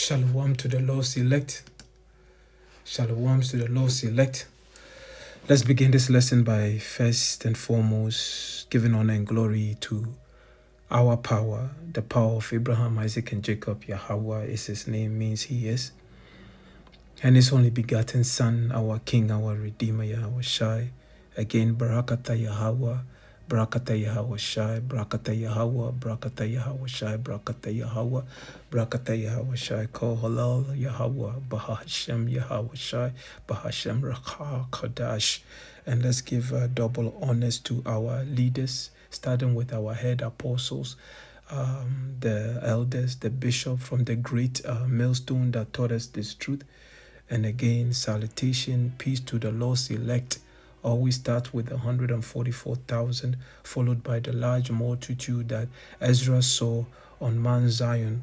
Shalom to the Lord's elect. Shalom to the Lord's elect. Let's begin this lesson by first and foremost giving honor and glory to our power, the power of Abraham, Isaac, and Jacob. Yahawah is his name, means he is. And his only begotten Son, our King, our Redeemer, Yahawashi. Again, Barakata Yahawah, Barakata Yahawashi, Barakata Yahawah, Barakata Yahawashi, Barakata Yahawah, Barakata Yahawashi, Call Halal Yahawah, Bahasham Yahawashi, Bahasham Rawchaa, Qadash. And let's give double honors to our leaders, starting with our head apostles, the elders, the bishop from the great millstone that taught us this truth. And again, salutation, peace to the Lord's elect. Always start with 144,000, followed by the large multitude that Ezra saw on Mount Zion.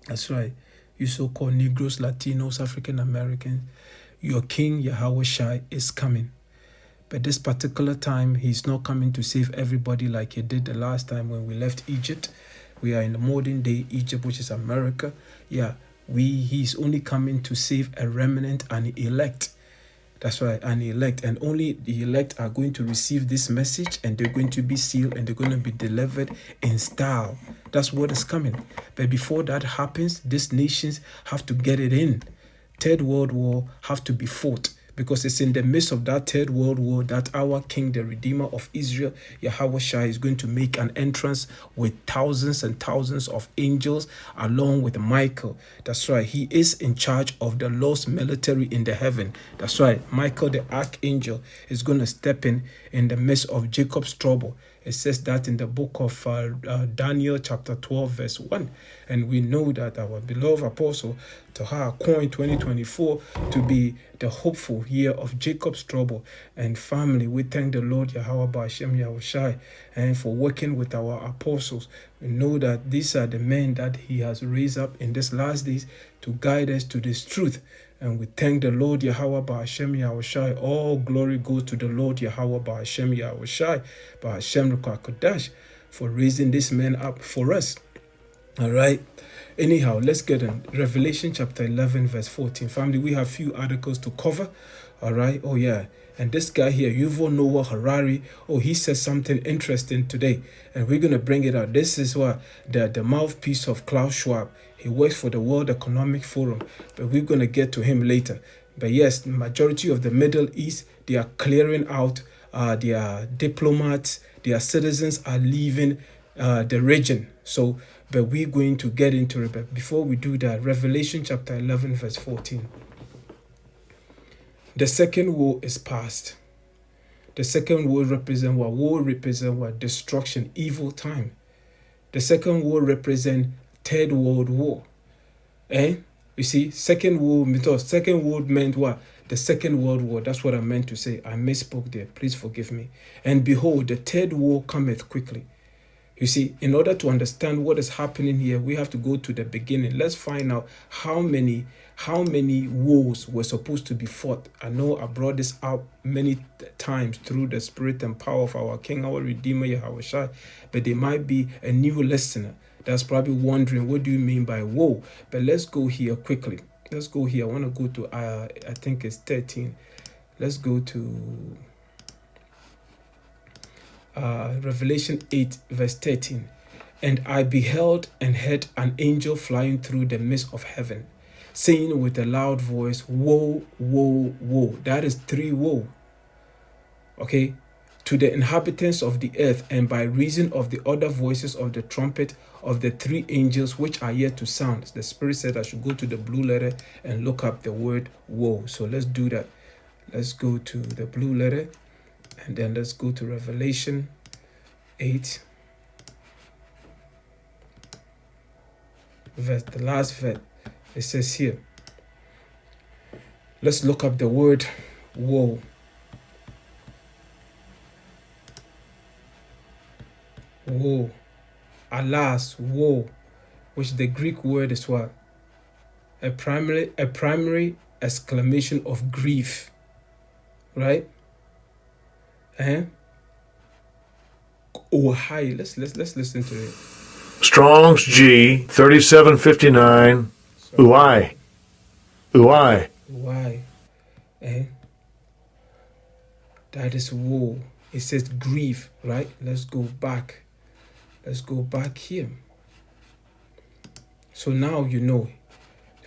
That's right. You so-called Negroes, Latinos, African Americans, your King Yahawashi is coming. But this particular time, he's not coming to save everybody like he did the last time when we left Egypt. We are in the modern day Egypt, which is America. Yeah, he's only coming to save a remnant and elect. That's right, an elect. And only the elect are going to receive this message, and they're going to be sealed, and they're going to be delivered in style. That's what is coming. But before that happens, these nations have to get it in. Third World War have to be fought, because it's in the midst of that Third World War that our King, the Redeemer of Israel, Yahawashi, is going to make an entrance with thousands and thousands of angels along with Michael. That's right. He is in charge of the Lord's military in the heaven. That's right. Michael, the archangel, is going to step in the midst of Jacob's trouble. It says that in the book of Daniel chapter 12 verse 1. And we know that our beloved apostle Taha coined 2024 to be the hopeful year of Jacob's trouble. And family, we thank the Lord Yahawah Bahasham Yahawashi and for working with our apostles. We know that these are the men that he has raised up in these last days to guide us to this truth. And we thank the Lord Yahawah Bahasham Yahawashi. All glory goes to the Lord Yahawah Bahasham Yahawashi, Bahasham Qadash, for raising this man up for us. All right. Anyhow, let's get in. Revelation chapter 11 verse 14. Family, we have few articles to cover. All right. Oh yeah. And this guy here, Yuval Noah Harari, he says something interesting today. And we're going to bring it out. This is what the mouthpiece of Klaus Schwab. He works for the World Economic Forum. But we're going to get to him later. But yes, the majority of the Middle East, they are clearing out. Their diplomats, their citizens are leaving the region. But we're going to get into it. But before we do that, Revelation chapter 11 verse 14. The second war is past. The second war represents what? War represents what? Destruction, evil time. The second war represents Third World War. You see, second war meant what? The Second World War. That's what I meant to say. I misspoke there. Please forgive me. And behold, the third war cometh quickly. You see, in order to understand what is happening here, we have to go to the beginning. Let's find out how many wars were supposed to be fought. I know I brought this out many times through the spirit and power of our King, our Redeemer, Yahawashi. But there might be a new listener that's probably wondering, what do you mean by war? But let's go here quickly. Let's go here. I want to go to, I think it's 13. Let's go to Revelation 8 verse 13. And I beheld and heard an angel flying through the midst of heaven, saying with a loud voice, woe, woe, woe. That is 3 woe. Okay. To the inhabitants of the earth, and by reason of the other voices of the trumpet of the 3 angels which are yet to sound. The Spirit said I should go to the blue letter and look up the word woe. So let's do that. Let's go to the blue letter. And then let's go to Revelation 8. The last verse. It says here. Let's look up the word woe. Woe. Alas, woe. Which the Greek word is what? A primary exclamation of grief. Right? Oh, hi. Let's listen to it. Strong's G 3759 Why? Why? Eh? That is woe. It says grief, right? Let's go back. Let's go back here. So now you know,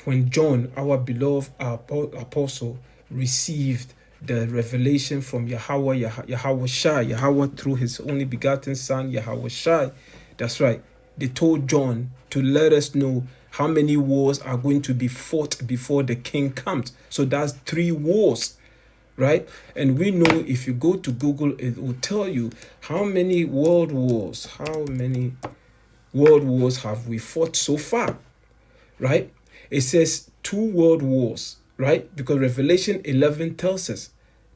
when John, our beloved apostle, received the revelation from Yahawah, Yahawashi, Yahawah through his only begotten son, Yahawashi. That's right. They told John to let us know how many wars are going to be fought before the king comes. So that's 3 wars, right? And we know if you go to Google, it will tell you how many world wars have we fought so far, right? It says 2 world wars, right? Because Revelation 11 tells us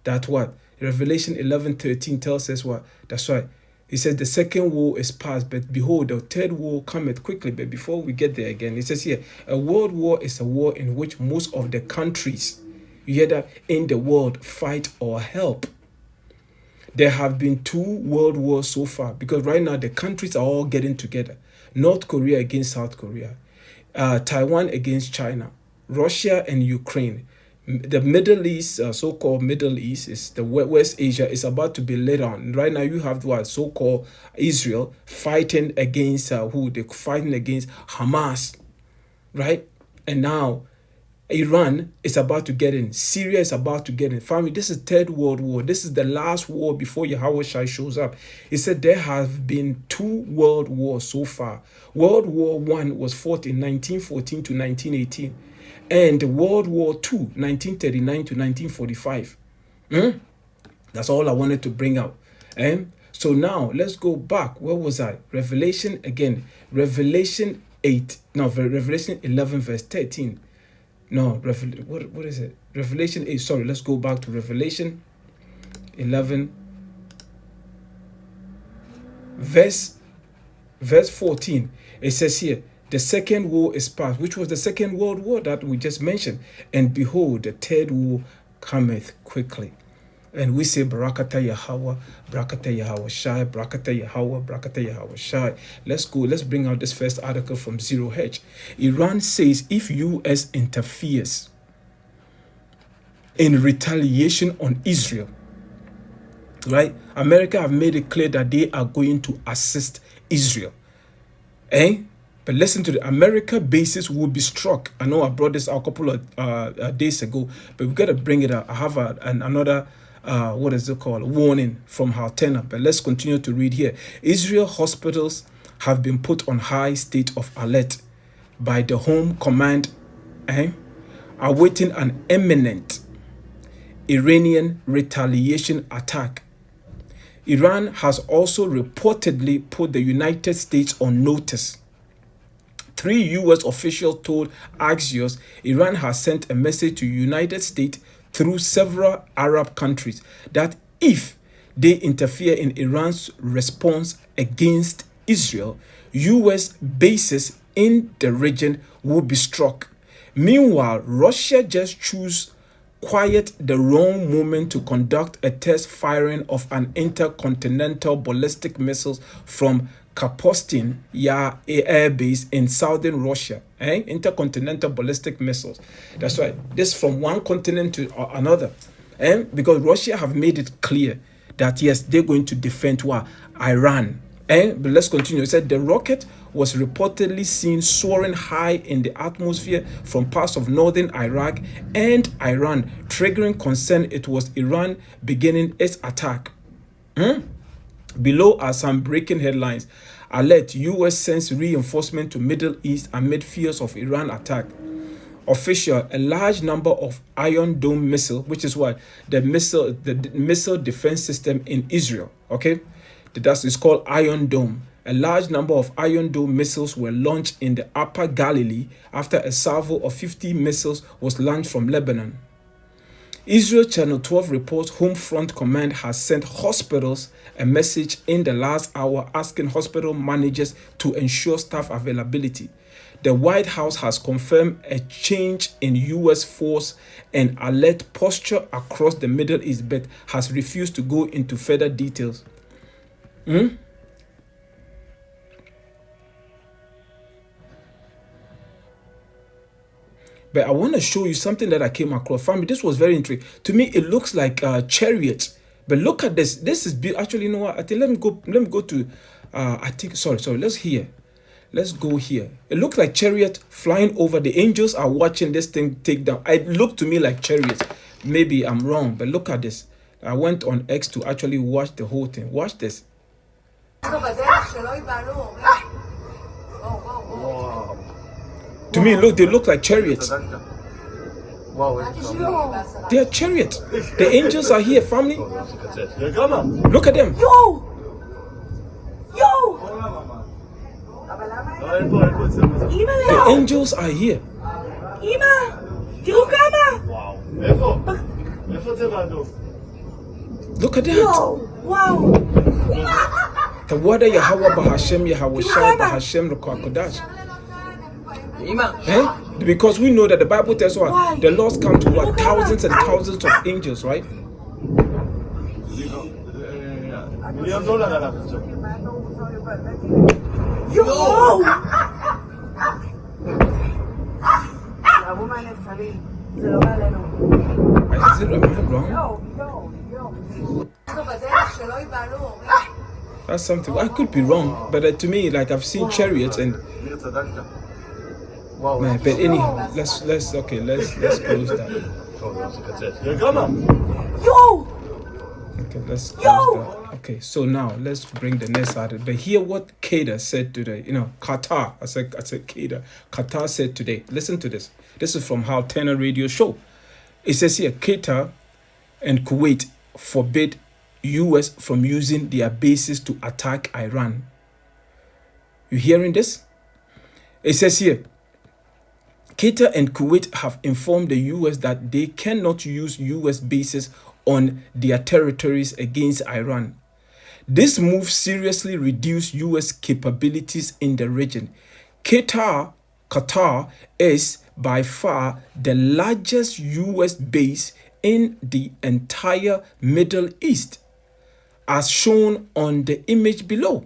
that what? Revelation 11:13 tells us what? That's right. It says the second war is past, but behold, the third war cometh quickly. But before we get there again, it says here, a world war is a war in which most of the countries, you hear that, in the world fight or help. There have been 2 world wars so far, because right now the countries are all getting together. North Korea against South Korea, Taiwan against China, Russia and Ukraine. The Middle East, so-called Middle East, is the West Asia, is about to be laid on. Right now, you have what so-called Israel fighting against who? They're fighting against Hamas, right? And now Iran is about to get in. Syria is about to get in. Family, this is 3rd World War. This is the last war before Yahawashi shows up. He said there have been 2 world wars so far. World War I was fought in 1914 to 1918. And World War II, 1939 to 1945. That's all I wanted to bring out. So now, let's go back. Where was I? Revelation again. Revelation 11 verse 13. No, what is it? Revelation 8. Sorry, let's go back to Revelation 11 verse 14. It says here, the second war is past, which was the Second World War that we just mentioned. And behold, the third war cometh quickly. And we say, Barakata Yahawah, Barakata Yahawashi, Barakata Yahawah, Barakata Yahawashi. Let's go. Let's bring out this first article from 0H. Iran says if U.S. interferes in retaliation on Israel, right? America have made it clear that they are going to assist Israel. But listen to the America bases will be struck. I know I brought this out a couple of days ago, but we got to bring it up. I have another what is it called? Warning from Haltena. But let's continue to read here. Israel hospitals have been put on high state of alert by the Home Command, awaiting an imminent Iranian retaliation attack. Iran has also reportedly put the United States on notice. 3 U.S. officials told Axios Iran has sent a message to United States through several Arab countries that if they interfere in Iran's response against Israel, U.S. bases in the region will be struck. Meanwhile, Russia just chose quiet the wrong moment to conduct a test firing of an intercontinental ballistic missiles from Kapustin air base in southern Russia. Intercontinental ballistic missiles. That's right. This from one continent to another. Because Russia have made it clear that yes, they're going to defend Iran. But let's continue. It said the rocket was reportedly seen soaring high in the atmosphere from parts of northern Iraq and Iran, triggering concern it was Iran beginning its attack. Below are some breaking headlines. Alert: U.S. sends reinforcement to Middle East amid fears of Iran attack. Official: a large number of Iron Dome missile, which is what the missile defense system in Israel. Okay, it's called Iron Dome. A large number of Iron Dome missiles were launched in the Upper Galilee after a salvo of 50 missiles was launched from Lebanon. Israel Channel 12 reports Home Front Command has sent hospitals a message in the last hour asking hospital managers to ensure staff availability. The White House has confirmed a change in U.S. force and alert posture across the Middle East, but has refused to go into further details. But I want to show you something that I came across. Family, this was very interesting. To me, it looks like chariots. But look at this. This is actually, you know what? I think let me go to I think sorry. Let's go here. It looks like chariot flying over. The angels are watching this thing take down. It looked to me like chariots. Maybe I'm wrong, but look at this. I went on X to actually watch the whole thing. Watch this. To me, look, they look like chariots. They are chariots. The angels are here, family. Look at them. Yo! The angels are here. Look at that. Wow! The word of Yahawah, Bahasham, Yahawashi, Bahasham, Qadash. Because we know that the Bible tells us the Lord's come to what? Thousands and thousands of angels, right? Yo! Am I wrong? That's something. I could be wrong, but to me, like I've seen chariots and. Man, but anyhow, let's close that. Yo! Okay, let's close that. Okay, so now let's bring the next out. But hear what Qadash said today. Qatar. I said Qadash. Qatar said today. Listen to this. This is from How Tenor Radio Show. It says here, Qatar and Kuwait forbid U.S. from using their bases to attack Iran. You hearing this? It says here, Qatar and Kuwait have informed the U.S. that they cannot use U.S. bases on their territories against Iran. This move seriously reduced U.S. capabilities in the region. Qatar is by far the largest U.S. base in the entire Middle East, as shown on the image below.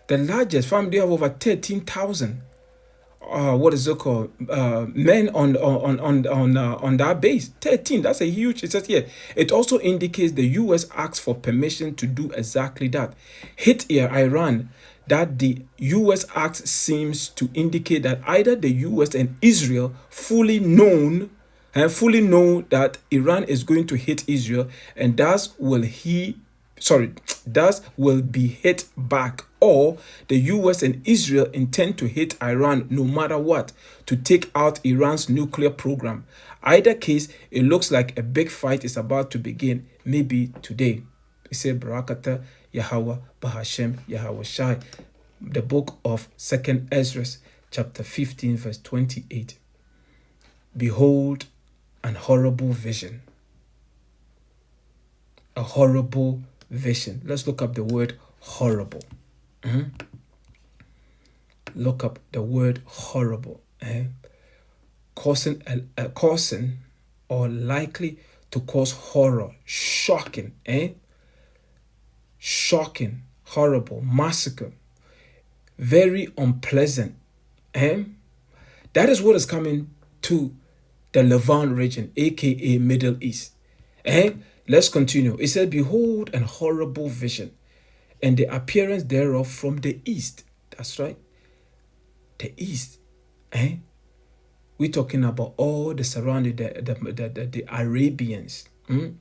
The largest family, they have over 13,000. What is it called? Men on that base. 13. That's a huge. It says here. It also indicates the U.S. asked for permission to do exactly that. Hit Iran. That the U.S. act seems to indicate that either the U.S. and Israel fully know that Iran is going to hit Israel, and thus will be hit back, or the US and Israel intend to hit Iran no matter what to take out Iran's nuclear program. Either case, it looks like a big fight is about to begin, maybe today. It said Barakata, Yahawah, Bahasham, Yahawashi. The book of 2nd Ezra, chapter 15, verse 28. Behold, an horrible vision. A horrible vision. Let's look up the word horrible. Look up the word horrible. Causing or likely to cause horror, shocking. Shocking, horrible, massacre, very unpleasant. That is what is coming to the Levant region, aka Middle East. Let's continue. It said, behold, an horrible vision, and the appearance thereof from the east. That's right. The east. We're talking about all the surrounding, the Arabians,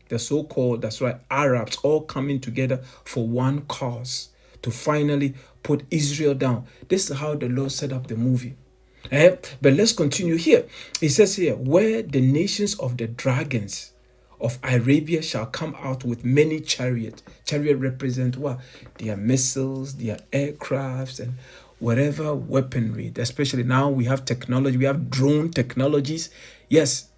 the so-called, that's right, Arabs, all coming together for one cause, to finally put Israel down. This is how the Lord set up the movie. But let's continue here. It says here, where the nations of the dragons of Arabia shall come out with many chariots. Chariot represent what? Their missiles, their aircrafts, and whatever weaponry. Especially now we have technology. We have drone technologies. Yes,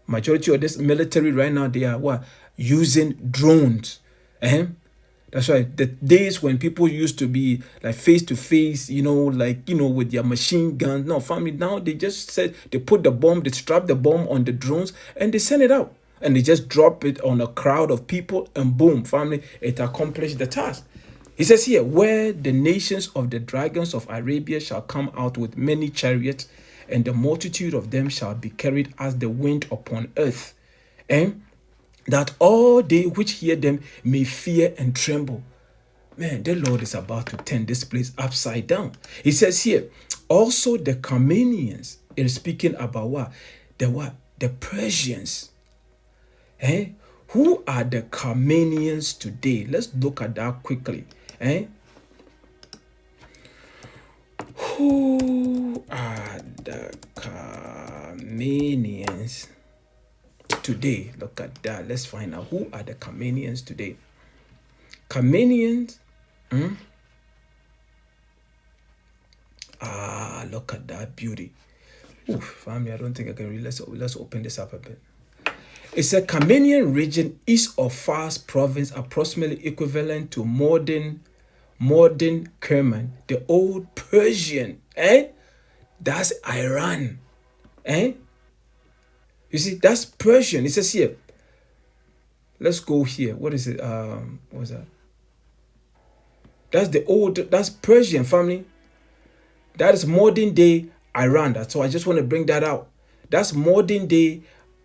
majority of this military right now, they are what? Using drones. That's right. The days when people used to be like face to face, with their machine guns. No, family, now they just said they put the bomb, they strap the bomb on the drones and they send it out. And they just drop it on a crowd of people and boom, family, it accomplished the task. He says here, where the nations of the dragons of Arabia shall come out with many chariots, and the multitude of them shall be carried as the wind upon earth, and that all they which hear them may fear and tremble. Man, the Lord is about to turn this place upside down. He says here, also the Canaanians, it is speaking about what? The Persians. Who are the Canaanians today? Let's look at that quickly. Who are the Canaanians today? Look at that. Let's find out who are the Canaanians today. Canaanians. Look at that beauty. Oof, family, I don't think I can read. Let's open this up a bit. It's a Canaanian region east of Fars province, approximately equivalent to modern Kerman, the old Persian. That's Iran. You see, that's Persian. It says here. Let's go here. What is it? What's that? That's Persian, family. That is modern day Iran. So I just want to bring that out. That's modern day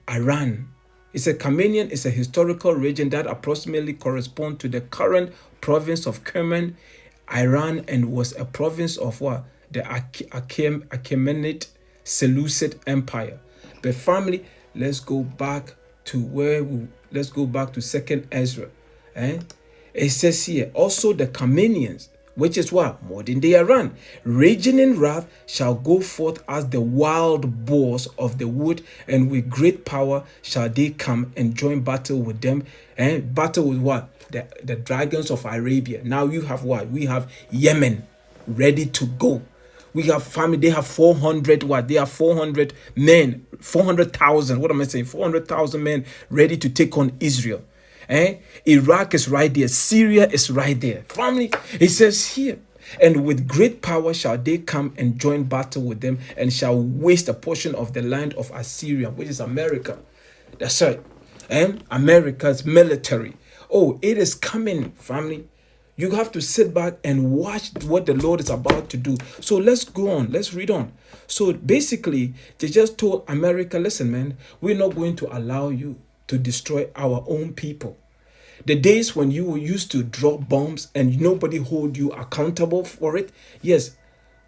Iran. It's a Canaanian, it's a historical region that approximately corresponds to the current province of Kerman, Iran, and was a province of what? The Achaemenid Seleucid Empire. But family, let's go back to let's go back to 2nd Ezra. It says here, also the Canaanians, which is what? Modern day Iran, raging in wrath, shall go forth as the wild boars of the wood, and with great power shall they come and join battle with them. And battle with what? The dragons of Arabia. Now you have what? We have Yemen ready to go. We have family, they have 400 what? They have 400 men, 400,000. What am I saying? 400,000 men ready to take on Israel. Iraq is right there. Syria is right there. Family, it says here, and with great power shall they come and join battle with them, and shall waste a portion of the land of Assyria, which is America. That's right. America's military. Oh, it is coming, family. You have to sit back and watch what the Lord is about to do. So let's go on. Let's read on. So basically, they just told America, listen, man, we're not going to allow you to destroy our own people. The days when you used to drop bombs and nobody hold you accountable for it. Yes.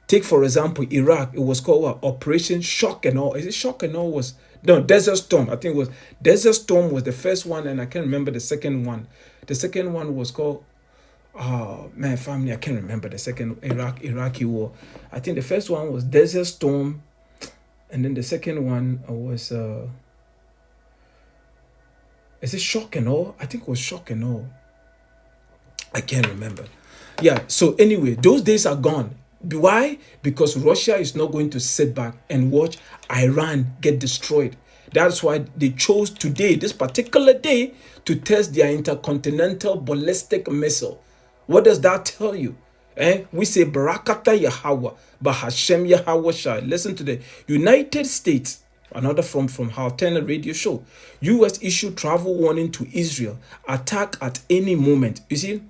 Take, for example, Iraq. It was called what? Operation Shock and All. Is it Shock and All? Desert Storm. I think it was Desert Storm was the first one, and I can't remember the second one. The second one was called, oh man, family, I can't remember the second Iraqi war. I think the first one was Desert Storm, and then the second one was is it Shock and All? I think it was Shock and All. I can't remember. Yeah, so anyway, those days are gone. Why? Because Russia is not going to sit back and watch Iran get destroyed. That's why they chose today, this particular day, to test their intercontinental ballistic missile. What does that tell you? We say Barakata Yahawah, Bahasham Yahawashi. Listen to the United States. Another from Haltena radio show. U.S. issued travel warning to Israel. Attack at any moment. You see,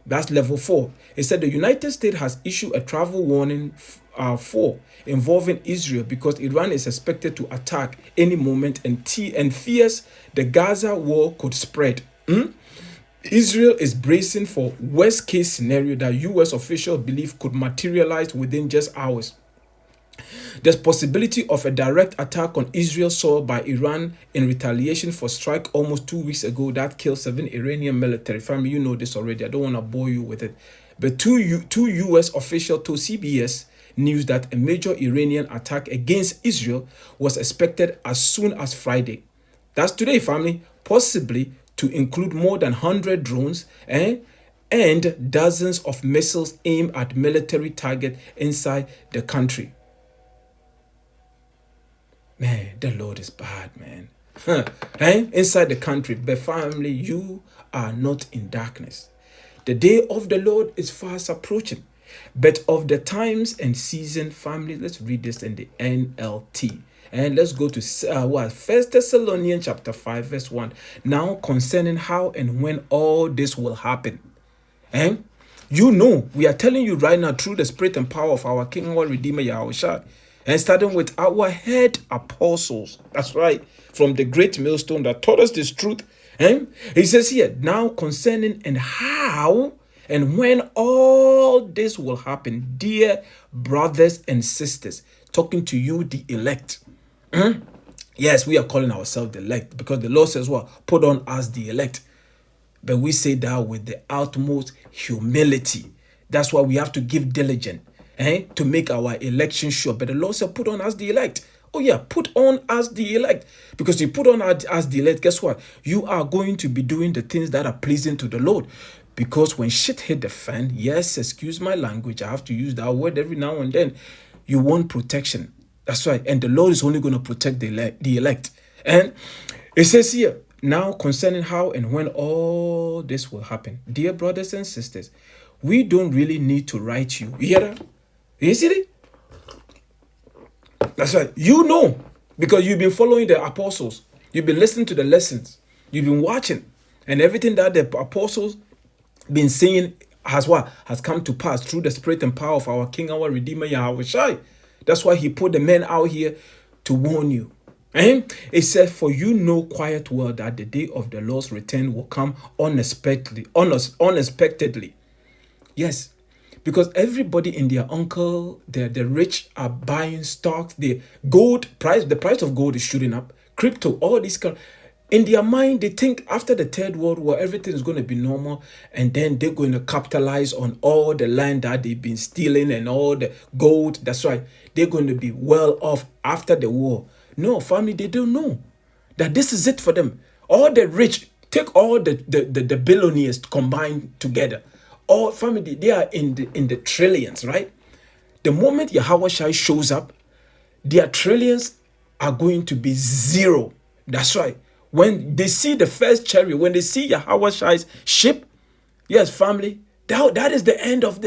that's level 4. It said the United States has issued a travel warning involving Israel because Iran is expected to attack any moment and fears the Gaza war could spread. Israel is bracing for worst case scenario that U.S. officials believe could materialize within just hours. There's possibility of a direct attack on Israel's soil by Iran in retaliation for strike almost 2 weeks ago that killed 7 Iranian military. Family, you know this already. I don't want to bore you with it. But two U.S. officials told CBS News that a major Iranian attack against Israel was expected as soon as Friday. That's today, family. Possibly to include more than 100 drones and dozens of missiles aimed at military targets inside the country. Man, the Lord is bad, man. Inside the country. But family, you are not in darkness. The day of the Lord is fast approaching. But of the times and season, family, let's read this in the NLT. And let's go to 1 Thessalonians chapter 5, verse 1. Now concerning how and when all this will happen. You know, we are telling you right now through the spirit and power of our King, our Redeemer, Yahawashi. And starting with our head apostles. That's right. From the great millstone that taught us this truth. He says here, now concerning and how and when all this will happen, dear brothers and sisters, talking to you, the elect. Yes, we are calling ourselves the elect because the Lord says, well, put on us the elect. But we say that with the utmost humility. That's why we have to give diligence to make our election sure. But the Lord said, put on us the elect. Oh yeah, put on us the elect. Because you put on us the elect, guess what? You are going to be doing the things that are pleasing to the Lord. Because when shit hit the fan, yes, excuse my language, I have to use that word every now and then, you want protection. That's right. And the Lord is only going to protect the elect. And it says here, now concerning how and when all this will happen. Dear brothers and sisters, we don't really need to write you. You hear that? You see it? That's right. You know, because you've been following the apostles. You've been listening to the lessons. You've been watching. And everything that the apostles been saying has come to pass through the spirit and power of our King, our Redeemer, Yahawashi. That's why he put the men out here to warn you. It says, for you know quiet well that the day of the Lord's return will come unexpectedly. Yes, because everybody in their uncle, the rich are buying stocks. The price of gold is shooting up. Crypto, all these kind. In their mind, they think after the Third World War, everything is going to be normal, and then they're going to capitalize on all the land that they've been stealing and all the gold. That's right. They're going to be well off after the war. No, family, they don't know that this is it for them. All the rich, take all the billionaires combined together. All family, they are in the trillions, right? The moment Yahawashi shows up, their trillions are going to be zero. That's right. When they see the first chariot, when they see Yahawashi's ship, yes, family, that is the end of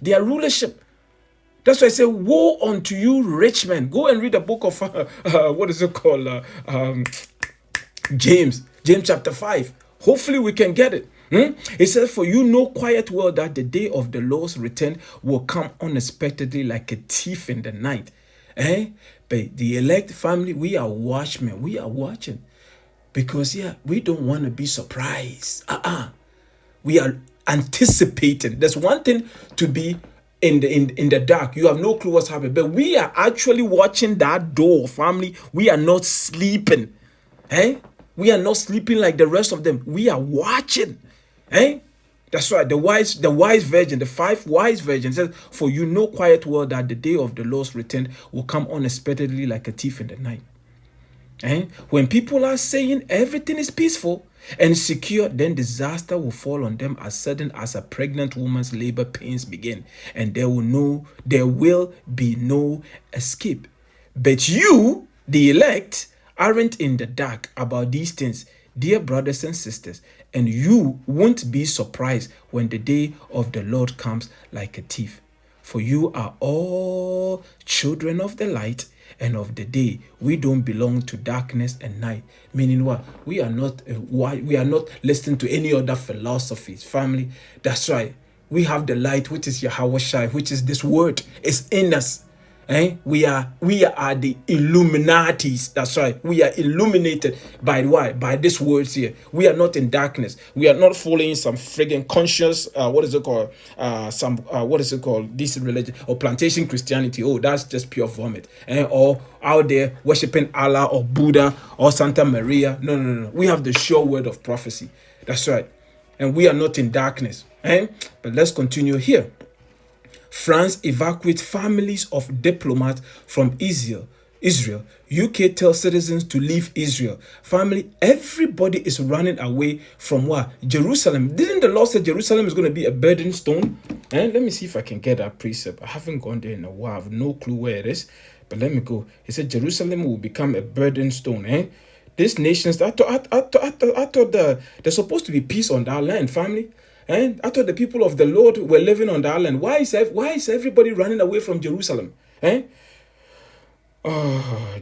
their rulership. That's why I say, woe unto you, rich men. Go and read the book of, what is it called? James chapter 5. Hopefully we can get it. It says, for you know quiet well that the day of the Lord's return will come unexpectedly like a thief in the night. But the elect family, we are watchmen. We are watching. Because, we don't want to be surprised. We are anticipating. There's one thing to be in the dark. You have no clue what's happening. But we are actually watching that door, family. We are not sleeping. We are not sleeping like the rest of them. We are watching. That's right. The wise virgin, the 5 wise virgins says, for you know quiet well that the day of the Lord's return will come unexpectedly like a thief in the night. When people are saying everything is peaceful and secure, then disaster will fall on them as sudden as a pregnant woman's labor pains begin, and there will be no escape. But you, the elect, aren't in the dark about these things, dear brothers and sisters, and you won't be surprised when the day of the Lord comes like a thief. For you are all children of the light and of the day. We don't belong to darkness and night. Meaning what? We are not listening to any other philosophies. Family, that's right. We have the light, which is Yahawashi, which is this word. It's in us. We are the Illuminatis. That's right. We are illuminated by why? By these words here. We are not in darkness. We are not following some friggin' conscious, this religion or plantation Christianity. Oh, that's just pure vomit. Or out there worshiping Allah or Buddha or Santa Maria. No. We have the sure word of prophecy. That's right. And we are not in darkness. But let's continue here. France evacuates families of diplomats from Israel. UK tells citizens to leave Israel. Family, everybody is running away from what? Jerusalem. Didn't the Lord say Jerusalem is going to be a burden stone? Let me see if I can get that precept. I haven't gone there in a while. I have no clue where it is. But let me go. He said Jerusalem will become a burden stone. These nations, I thought there's supposed to be peace on that land, family. I thought the people of the Lord were living on the island. Why is everybody running away from Jerusalem?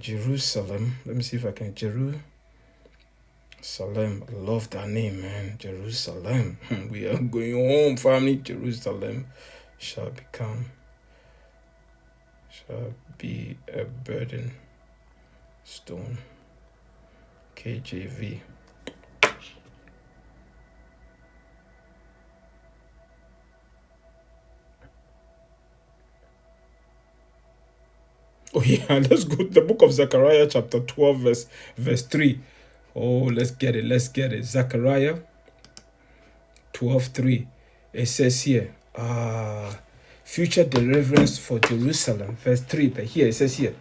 Jerusalem. Let me see if I can. Salem. I love that name, man. Jerusalem. We are going home, family. Jerusalem shall be a burden stone. KJV. Oh yeah, let's go to the book of Zechariah chapter 12 verse 3. Oh, let's get it. Zechariah 12:3. It says here, future deliverance for Jerusalem. Verse 3. But here it says here,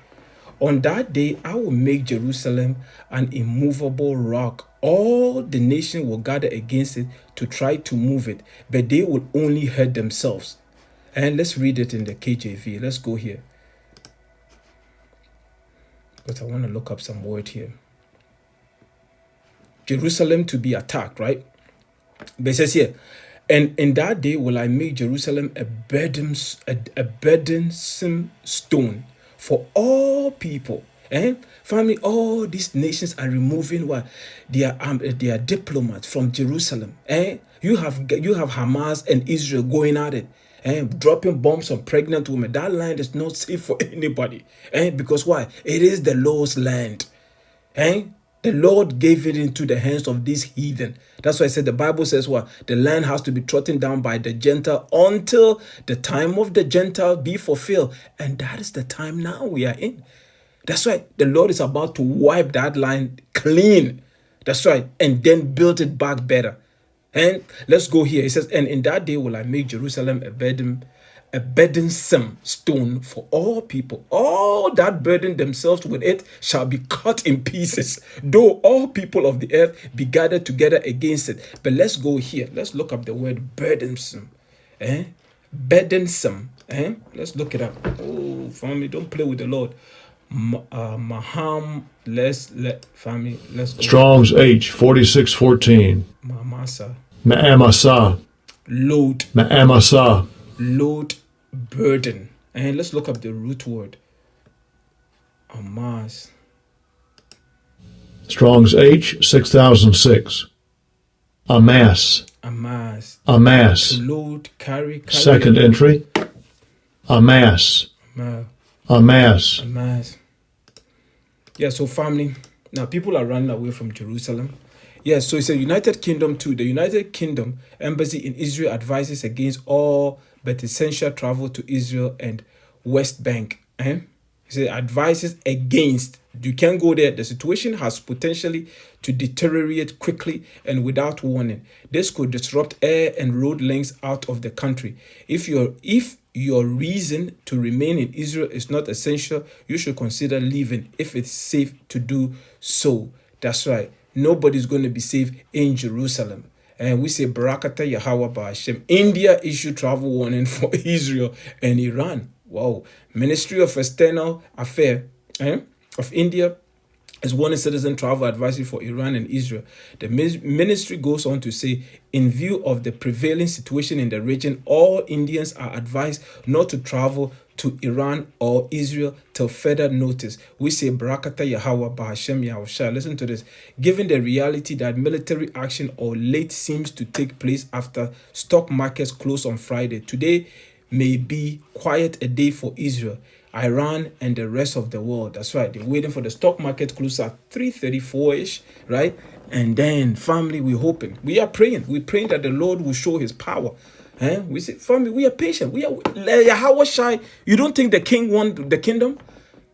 on that day I will make Jerusalem an immovable rock. All the nation will gather against it to try to move it, but they will only hurt themselves. And let's read it in the KJV. Let's go here, but I want to look up some word here. Jerusalem to be attacked, right? But it says here, and in that day will I make Jerusalem a burdensome stone for all people. Family, all these nations are removing what their diplomats from Jerusalem. You have Hamas and Israel going at it. Dropping bombs on pregnant women. That land is not safe for anybody. Because why? It is the Lord's land. The Lord gave it into the hands of these heathen. That's why I said the Bible says what? The land has to be trodden down by the Gentile until the time of the Gentile be fulfilled. And that is the time now we are in. That's why the Lord is about to wipe that land clean. That's right. And then build it back better. And let's go here. It says, and in that day will I make Jerusalem a burdensome stone for all people. All that burden themselves with it shall be cut in pieces, though all people of the earth be gathered together against it. But let's go here. Let's look up the word burdensome. Burdensome. Let's look it up. Oh, family, don't play with the Lord. Maham, family, let's go. Strong's H 4614. Ma'amasa. Load. Ma'amasa. Load, burden. And let's look up the root word. Amas. Strong's H 6006. Amass. Amass. Amass. To load, carry. Second entry. Amass. Amass. Amass. Yeah, so family, now people are running away from Jerusalem. Yeah, so it's a United Kingdom too. The United Kingdom embassy in Israel advises against all but essential travel to Israel and West Bank. It advises against. You can't go there. The situation has potentially to deteriorate quickly and without warning. This could disrupt air and road links out of the country. If your reason to remain in Israel is not essential, you should consider leaving if it's safe to do so. That's right. Nobody's going to be safe in Jerusalem. And we say, Barakata Yahawah Bahasham. India issued travel warning for Israel and Iran. Wow. Ministry of External Affairs of India is warning citizen travel advisory for Iran and Israel. The ministry goes on to say, in view of the prevailing situation in the region, all Indians are advised not to travel to Iran or Israel till further notice. We say, Barakata Yahawah Bahasham Yahawashi. Listen to this. Given the reality that military action or late seems to take place after stock markets close on Friday, today may be quite a day for Israel, Iran, and the rest of the world. That's right. They're waiting for the stock market close at 334-ish, right? And then, family, we're hoping. We are praying. We're praying that the Lord will show his power. We say, family, we are patient. We are Yahawashi. You don't think the king won the kingdom?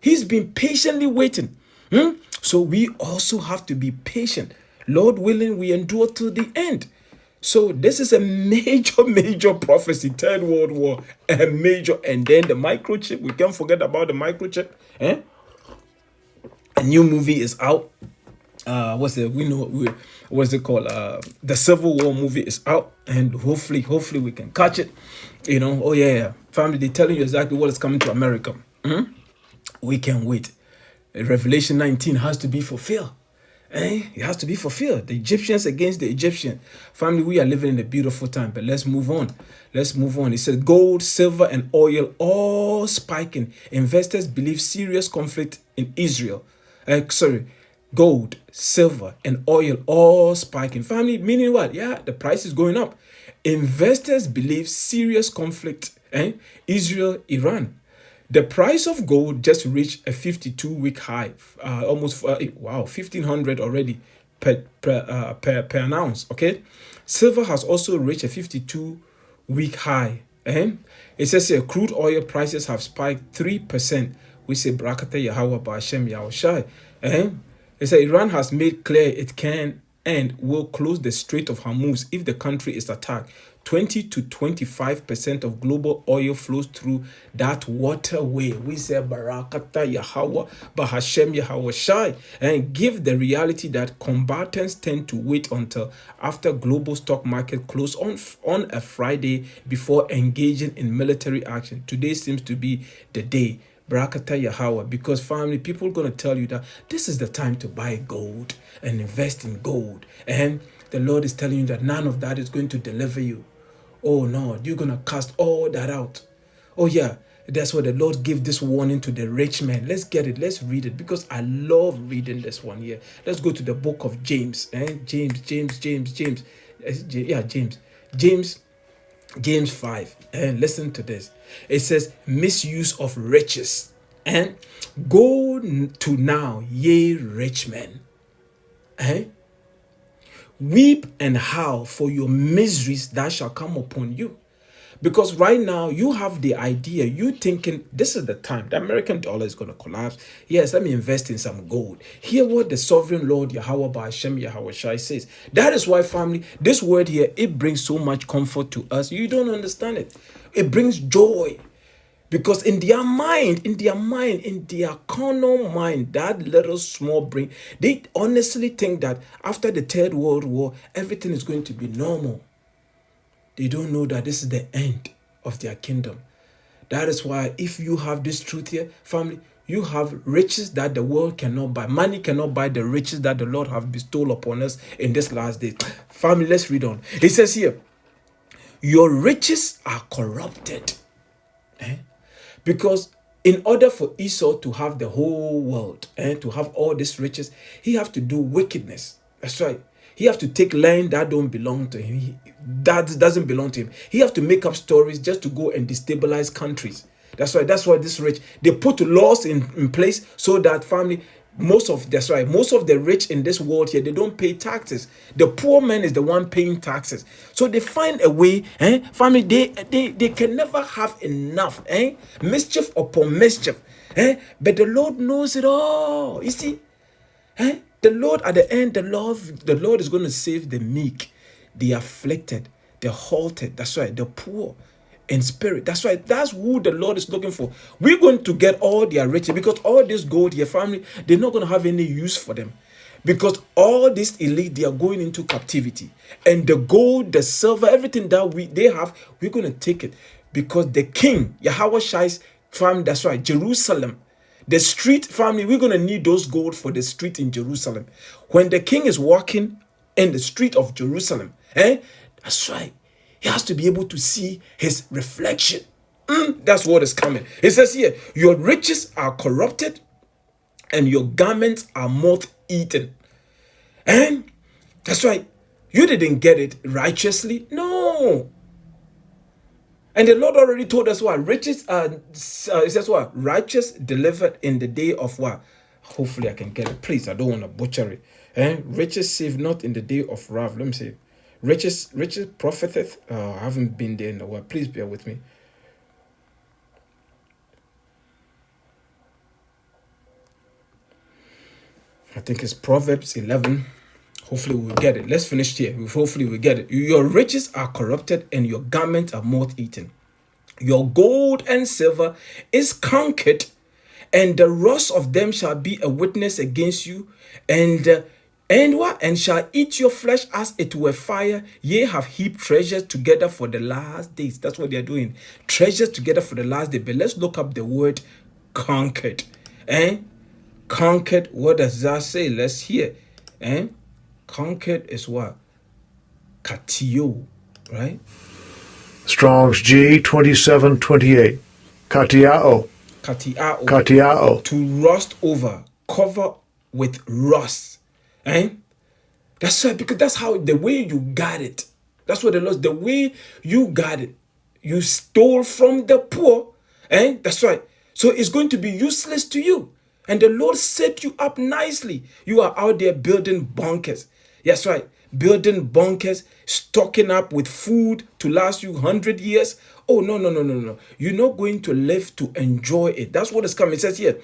He's been patiently waiting. So we also have to be patient. Lord willing, we endure till the end. So this is a major prophecy. Third World War, a major. And then the microchip. We can't forget about the microchip. A new movie is out. What's it called? The Civil War movie is out, and hopefully we can catch it. Oh yeah, family, they're telling you exactly what is coming to America. We can't wait. Revelation 19 has to be fulfilled. It has to be fulfilled. The Egyptians against the Egyptians. Family, we are living in a beautiful time, but let's move on. It says gold, silver, and oil all spiking. Investors believe serious conflict in Israel. gold, silver, and oil all spiking. Family, meaning what? Yeah, the price is going up. Investors believe serious conflict, Israel, Iran. The price of gold just reached a 52-week high, almost 1,500 already per ounce. Okay, silver has also reached a 52-week high. It says here crude oil prices have spiked 3%. We say Brakata Yahawah Bahasham Yahawashi. It says Iran has made clear it can and will close the Strait of Hormuz if the country is attacked. 20 to 25% of global oil flows through that waterway. We say Barakata Yahawah Bahasham Yahawashi, and give the reality that combatants tend to wait until after global stock market close on a Friday before engaging in military action. Today seems to be the day. Barakata Yahawah, because family, people are going to tell you that this is the time to buy gold and invest in gold. And the Lord is telling you that none of that is going to deliver you. Oh no, you're going to cast all that out. Oh yeah, that's what the Lord gave this warning to the rich man. Let's get it. Let's read it because I love reading this one here. Let's go to the book of James. James 5, and listen to this. It says, misuse of riches, and go to now, ye rich men, weep and howl for your miseries that shall come upon you. Because right now you have the idea, you thinking this is the time, the American dollar is going to collapse. Yes, let me invest in some gold. Hear what the sovereign Lord Yahawah Bahasham Yahawashi says. That is why, family, this word here, it brings so much comfort to us. You don't understand it. It brings joy. Because in their mind, in their carnal mind, that little small brain, they honestly think that after the Third World War, everything is going to be normal. They don't know that this is the end of their kingdom. That is why if you have this truth here, family, you have riches that the world cannot buy. Money cannot buy the riches that the Lord have bestowed upon us in this last day. Family, let's read on. It says here, your riches are corrupted. Because in order for Esau to have the whole world and to have all these riches, he have to do wickedness. That's right. He have to take land that don't belong to him. That doesn't belong to him. He have to make up stories just to go and destabilize countries. That's right. That's why this rich, they put laws in place so that family, most of the rich in this world here, they don't pay taxes. The poor man is the one paying taxes. So they find a way, family, they can never have enough, mischief upon mischief, but the Lord knows it all. You see, the Lord at the end, the Lord is going to save the meek, the afflicted, the halted. That's right, the poor in spirit. That's right. That's who the Lord is looking for. We're going to get all their riches because all this gold here, family, they're not going to have any use for them. Because all this elite, they are going into captivity. And the gold, the silver, everything that they have, we're going to take it. Because the king, Yahawashi's family, that's right, Jerusalem, the street, family, we're going to need those gold for the street in Jerusalem. When the king is walking in the street of Jerusalem, that's right, he has to be able to see his reflection. That's what is coming. It says here, your riches are corrupted and your garments are moth-eaten. And that's right, you didn't get it righteously. No. And the Lord already told us what? Riches are, it says what? Righteous delivered in the day of what? Hopefully I can get it. Please, I don't want to butcher it. Riches saved not in the day of wrath. Let me see. Riches profiteth. I haven't been there in a while. Please bear with me. I think it's Proverbs 11. Hopefully we'll get it. Let's finish here. Hopefully we'll get it. Your riches are corrupted and your garments are moth-eaten. Your gold and silver is conquered, and the rust of them shall be a witness against you, and what? And shall eat your flesh as it were fire. Ye have heaped treasures together for the last days. That's what they are doing. Treasures together for the last day. But let's look up the word conquered. Conquered, what does that say? Let's hear. Conquered is what? Katio, right? Strong's G 2728. Katiao. Katiao. Katiao. To rust over, cover with rust. Eh? That's right, because that's how the way you got it. That's what the Lord, the way you got it. You stole from the poor. Eh? That's right. So it's going to be useless to you. And the Lord set you up nicely. You are out there building bunkers. That's right. Building bunkers, stocking up with food to last you 100 years. Oh, no, no, no, no, no. You're not going to live to enjoy it. That's what is coming. It says here,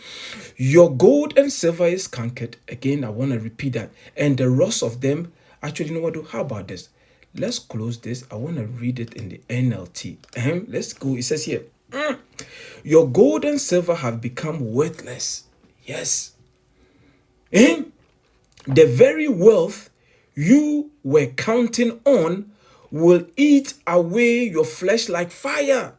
your gold and silver is conquered. Again, I want to repeat that. And the rust of them, actually, you know what? How about this? Let's close this. I want to read it in the NLT. Let's go. It says here, your gold and silver have become worthless. Yes. The very wealth you were counting on will eat away your flesh like fire.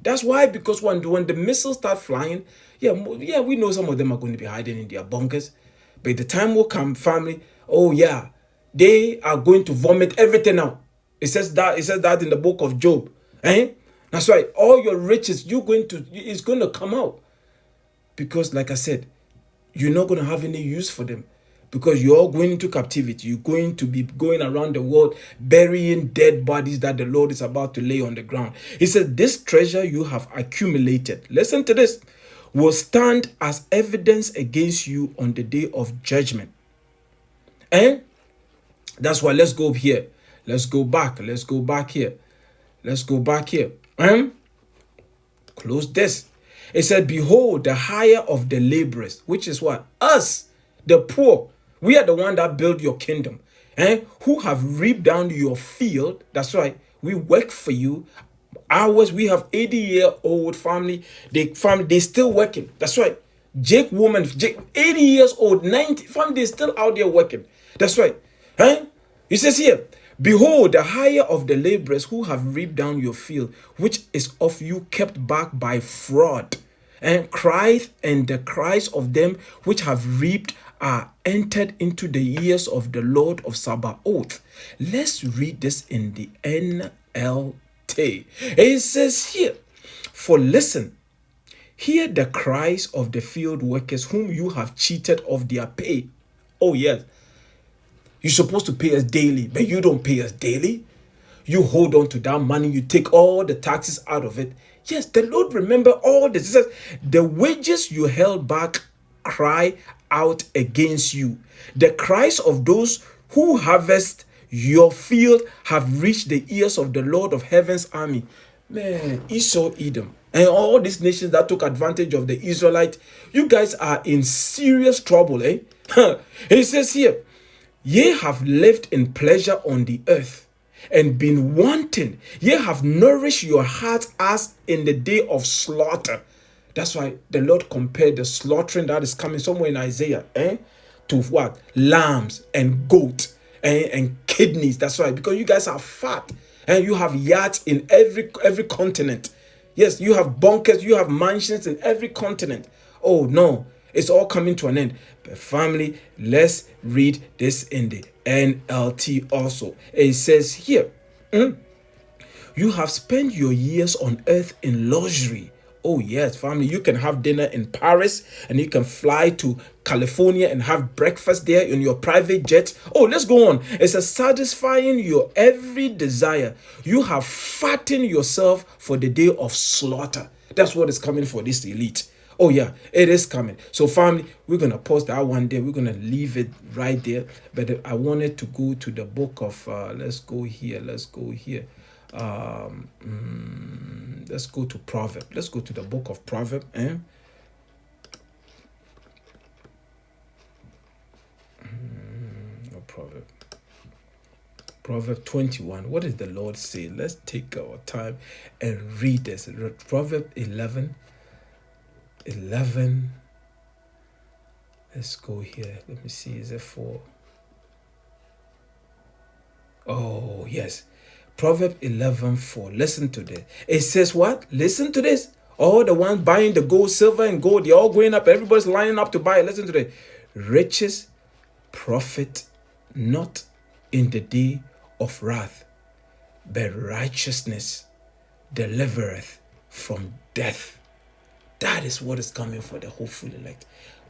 That's why, because when the missiles start flying, we know some of them are going to be hiding in their bunkers. But the time will come, family, oh yeah, they are going to vomit everything out. It says that in the book of Job. That's right. All your riches, it's going to come out. Because like I said, you're not going to have any use for them. Because you're going into captivity. You're going to be going around the world burying dead bodies that the Lord is about to lay on the ground. He said, this treasure you have accumulated, listen to this, will stand as evidence against you on the day of judgment. And that's why let's go here. Let's go back. Let's go back here. Let's go back here. Close this. It said, behold, the hire of the laborers, which is what? Us, the poor. We are the one that build your kingdom. Who have reaped down your field. That's right. We work for you. Ours, we have 80-year-old family. They still working. That's right. Jake, 80 years old, 90, family, they still out there working. That's right. It says here, behold, the hire of the laborers who have reaped down your field, which is of you kept back by fraud. And crieth, and the cries of them which have reaped are entered into the ears of the Lord of Sabaoth. Let's read this in the NLT. It says here, for listen, hear the cries of the field workers whom you have cheated of their pay. Oh yes, you're supposed to pay us daily, but you don't pay us daily. You hold on to that money, you take all the taxes out of it. Yes, the Lord remember all this. It says, the wages you held back cry out against you. The cries of those who harvest your field have reached the ears of the Lord of heaven's army. Man, Esau, Edom, and all these nations that took advantage of the Israelites, you guys are in serious trouble, eh? He says here, ye have lived in pleasure on the earth and been wanting. Ye have nourished your heart as in the day of slaughter. That's why the Lord compared the slaughtering that is coming somewhere in Isaiah to what? Lambs and goats and kidneys. That's right, because you guys are fat and you have yachts in every continent. Yes, you have bunkers, you have mansions in every continent. Oh no, it's all coming to an end. But family, let's read this in the NLT also. It says here, you have spent your years on earth in luxury. Oh yes, family, you can have dinner in Paris and you can fly to California and have breakfast there in your private jet. Oh, let's go on. It's a satisfying your every desire. You have fattened yourself for the day of slaughter. That's what is coming for this elite. Oh yeah, it is coming. So family, we're going to pause that one day. We're going to leave it right there. But I wanted to go to the book of, let's go here. Let's go to Proverbs. Let's go to the book of Proverbs. Proverbs 21. What does the Lord say? Let's take our time and read this. Proverbs 11. Let's go here. Let me see. Is it 4? Oh, yes. Proverbs 11:4. Listen to this. It says what? Listen to this. All the ones buying the gold, silver, and gold, they're all going up. Everybody's lining up to buy it. Listen to this. Riches profit not in the day of wrath, but righteousness delivereth from death. That is what is coming for the hopeful elect.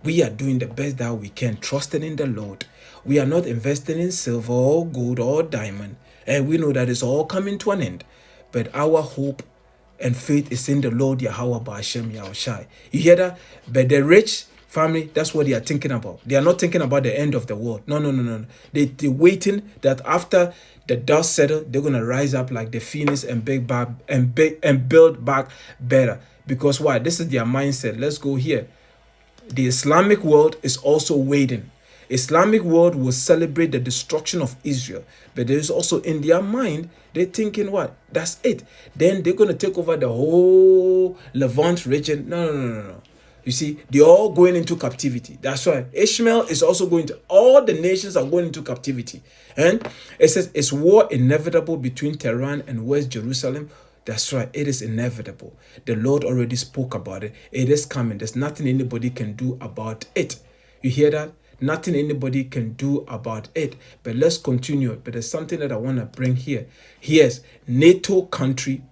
We are doing the best that we can, trusting in the Lord. We are not investing in silver or gold or diamond. And we know that it's all coming to an end. But our hope and faith is in the Lord Yahawah, Bahasham, Yahawashi. You hear that? But the rich family, that's what they are thinking about. They are not thinking about the end of the world. No. They're waiting that after the dust settles, they're gonna rise up like the phoenix and build back better. Because why? This is their mindset. Let's go here. The Islamic world is also waiting. Islamic world will celebrate the destruction of Israel, but there is also in their mind, they're thinking what? That's it. Then they're going to take over the whole Levant region. No. You see, they're all going into captivity. That's why Ishmael is also going to, all the nations are going into captivity. And it says, it's war inevitable between Tehran and West Jerusalem. That's right, it is inevitable. The Lord already spoke about it. It is coming. There's nothing anybody can do about it. You hear that? Nothing anybody can do about it. But let's continue. But there's something that I want to bring here. Yes, NATO country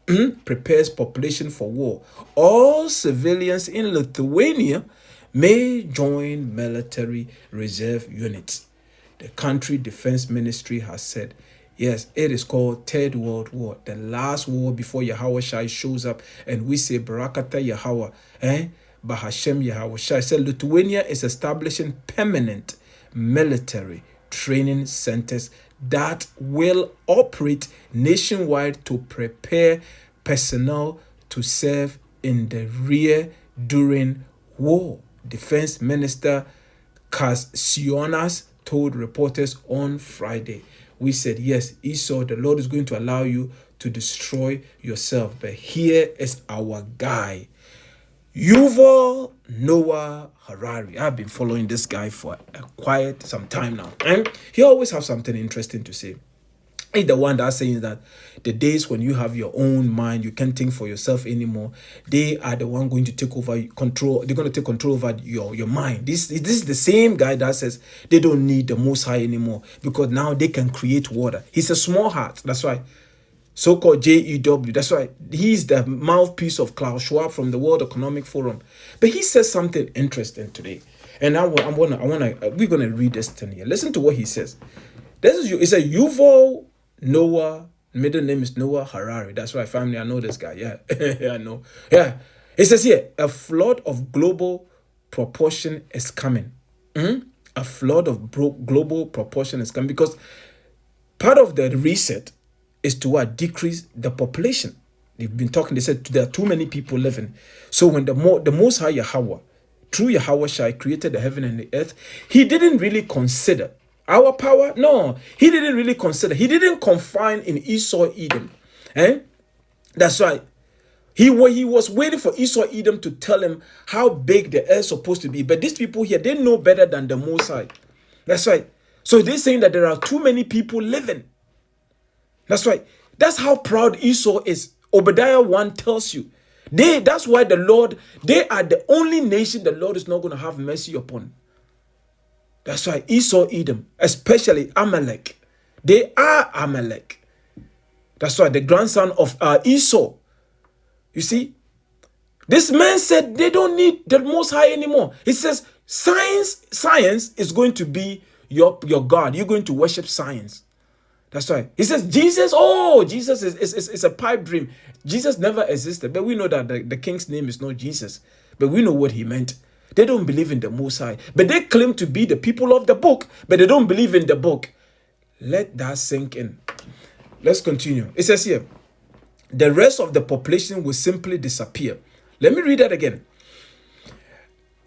prepares population for war. All civilians in Lithuania may join military reserve units. The country defense ministry has said, yes, it is called Third World War, the last war before Yahawashi shows up, and we say Barakata Yahawah, Bahasham Yahawashi. Said Lithuania is establishing permanent military training centers that will operate nationwide to prepare personnel to serve in the rear during war. Defense Minister Kassionas told reporters on Friday. We said, yes, Esau, the Lord is going to allow you to destroy yourself. But here is our guy, Yuval Noah Harari. I've been following this guy for quite some time now. And he always has something interesting to say. He's the one that's saying that the days when you have your own mind, you can't think for yourself anymore, they are the one going to take over control. They're going to take control over your mind. This is the same guy that says they don't need the Most High anymore because now they can create water. He's a small heart. That's right. So-called JEW. That's right. He's the mouthpiece of Klaus Schwab from the World Economic Forum. But he says something interesting today. And we're gonna read this thing here. Listen to what he says. It's a Yuval Noah, middle name is Noah Harari. That's right, family. I know this guy. Yeah, I know. Yeah. It says here, a flood of global proportion is coming. A flood of global proportion is coming because part of the reset is to what? Decrease the population. They've been talking, they said there are too many people living. So when the Most High Yahawah, through Yahawashi, created the heaven and the earth, he didn't really consider our power. No, he didn't really consider. He didn't confine in Esau, Edom. That's right. He was waiting for Esau, Edom to tell him how big the earth is supposed to be. But these people here, they know better than the Most High. That's right. So they're saying that there are too many people living. That's right. That's how proud Esau is. Obadiah 1 tells you. That's why they are the only nation the Lord is not going to have mercy upon. That's why Esau, Edom, especially Amalek. They are Amalek. That's why the grandson of Esau. You see, this man said they don't need the Most High anymore. He says science is going to be your God. You're going to worship science. That's right. He says Jesus is a pipe dream. Jesus never existed. But we know that the king's name is not Jesus. But we know what he meant. They don't believe in the Most High. But they claim to be the people of the book. But they don't believe in the book. Let that sink in. Let's continue. It says here, the rest of the population will simply disappear. Let me read that again.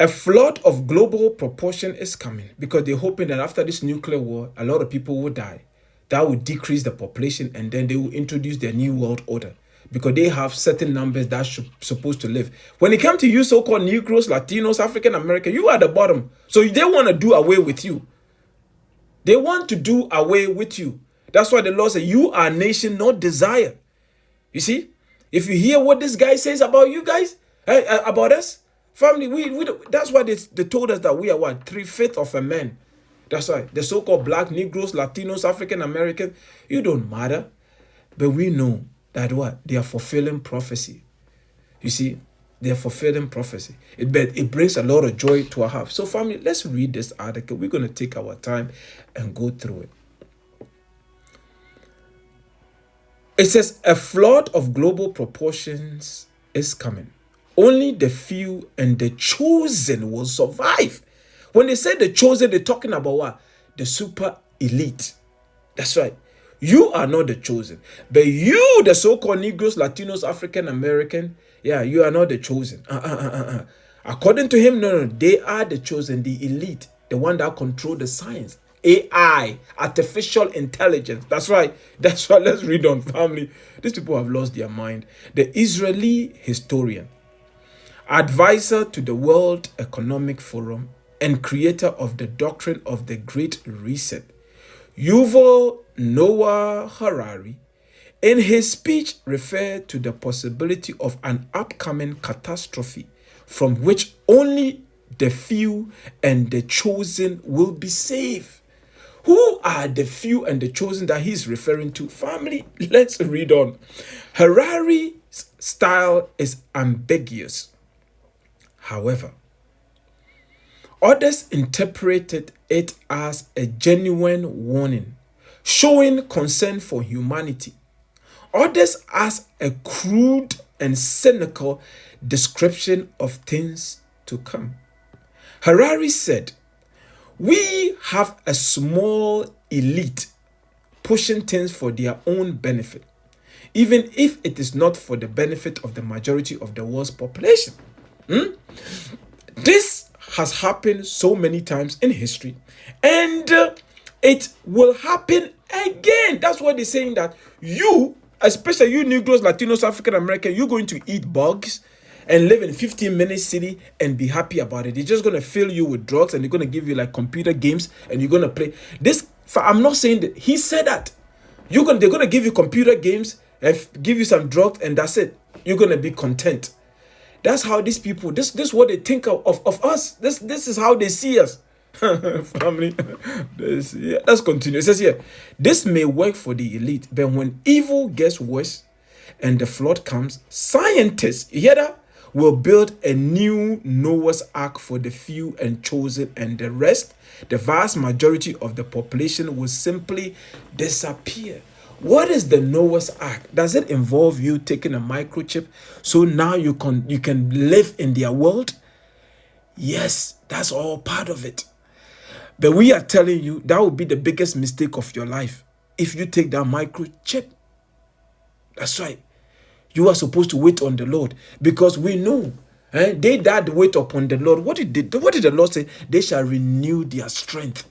A flood of global proportion is coming because they're hoping that after this nuclear war, a lot of people will die. That will decrease the population and then they will introduce their new world order because they have certain numbers that supposed to live. When it comes to you so-called Negroes, Latinos, African American, you are at the bottom. So they want to do away with you. They want to do away with you. That's why the Lord said, you are a nation, not desire. You see? If you hear what this guy says about you guys, about us, family, we that's why they told us that we are what? 3/5 of a man. That's right. The so-called black, Negroes, Latinos, African American, you don't matter. But we know that what? They are fulfilling prophecy. You see, They're fulfilling prophecy. It brings a lot of joy to our heart. So family, let's read this article. We're going to take our time and go through it. It says, a flood of global proportions is coming. Only the few and the chosen will survive. When they say the chosen, they're talking about what? The super elite. That's right. You are not the chosen. But you, the so-called Negroes, Latinos, African American, you are not the chosen. According to him, no, they are the chosen, the elite, the one that control the science. AI, artificial intelligence. That's right. Let's read on, family. These people have lost their mind. The Israeli historian, advisor to the World Economic Forum, and creator of the doctrine of the Great Reset, Yuval Noah Harari, in his speech referred to the possibility of an upcoming catastrophe from which only the few and the chosen will be saved. Who are the few and the chosen that he's referring to? Family, let's read on. Harari's style is ambiguous. However, others interpreted it as a genuine warning, showing concern for humanity. Others as a crude and cynical description of things to come. Harari said, "We have a small elite pushing things for their own benefit, even if it is not for the benefit of the majority of the world's population." This has happened so many times in history, and it will happen again. That's why they're saying that you, especially you Negroes, Latinos, African American, you're going to eat bugs and live in 15-minute city and be happy about it. They're just going to fill you with drugs, and they're going to give you like computer games, and you're going to play this. I'm not saying that he said that. They're going to give you computer games and give you some drugs, and that's it. You're going to be content. That's how these people, this is what they think of us. This is how they see us. Family, let's continue. It says here, this may work for the elite, but when evil gets worse and the flood comes, scientists, you hear that, will build a new Noah's Ark for the few and chosen, and the rest, the vast majority of the population, will simply disappear. What is the Noah's Ark? Does it involve you taking a microchip so now you can live in their world? Yes, that's all part of it. But we are telling you that would be the biggest mistake of your life if you take that microchip. That's right. You are supposed to wait on the Lord, because we know they that wait upon the Lord. What did the Lord say? They shall renew their strength.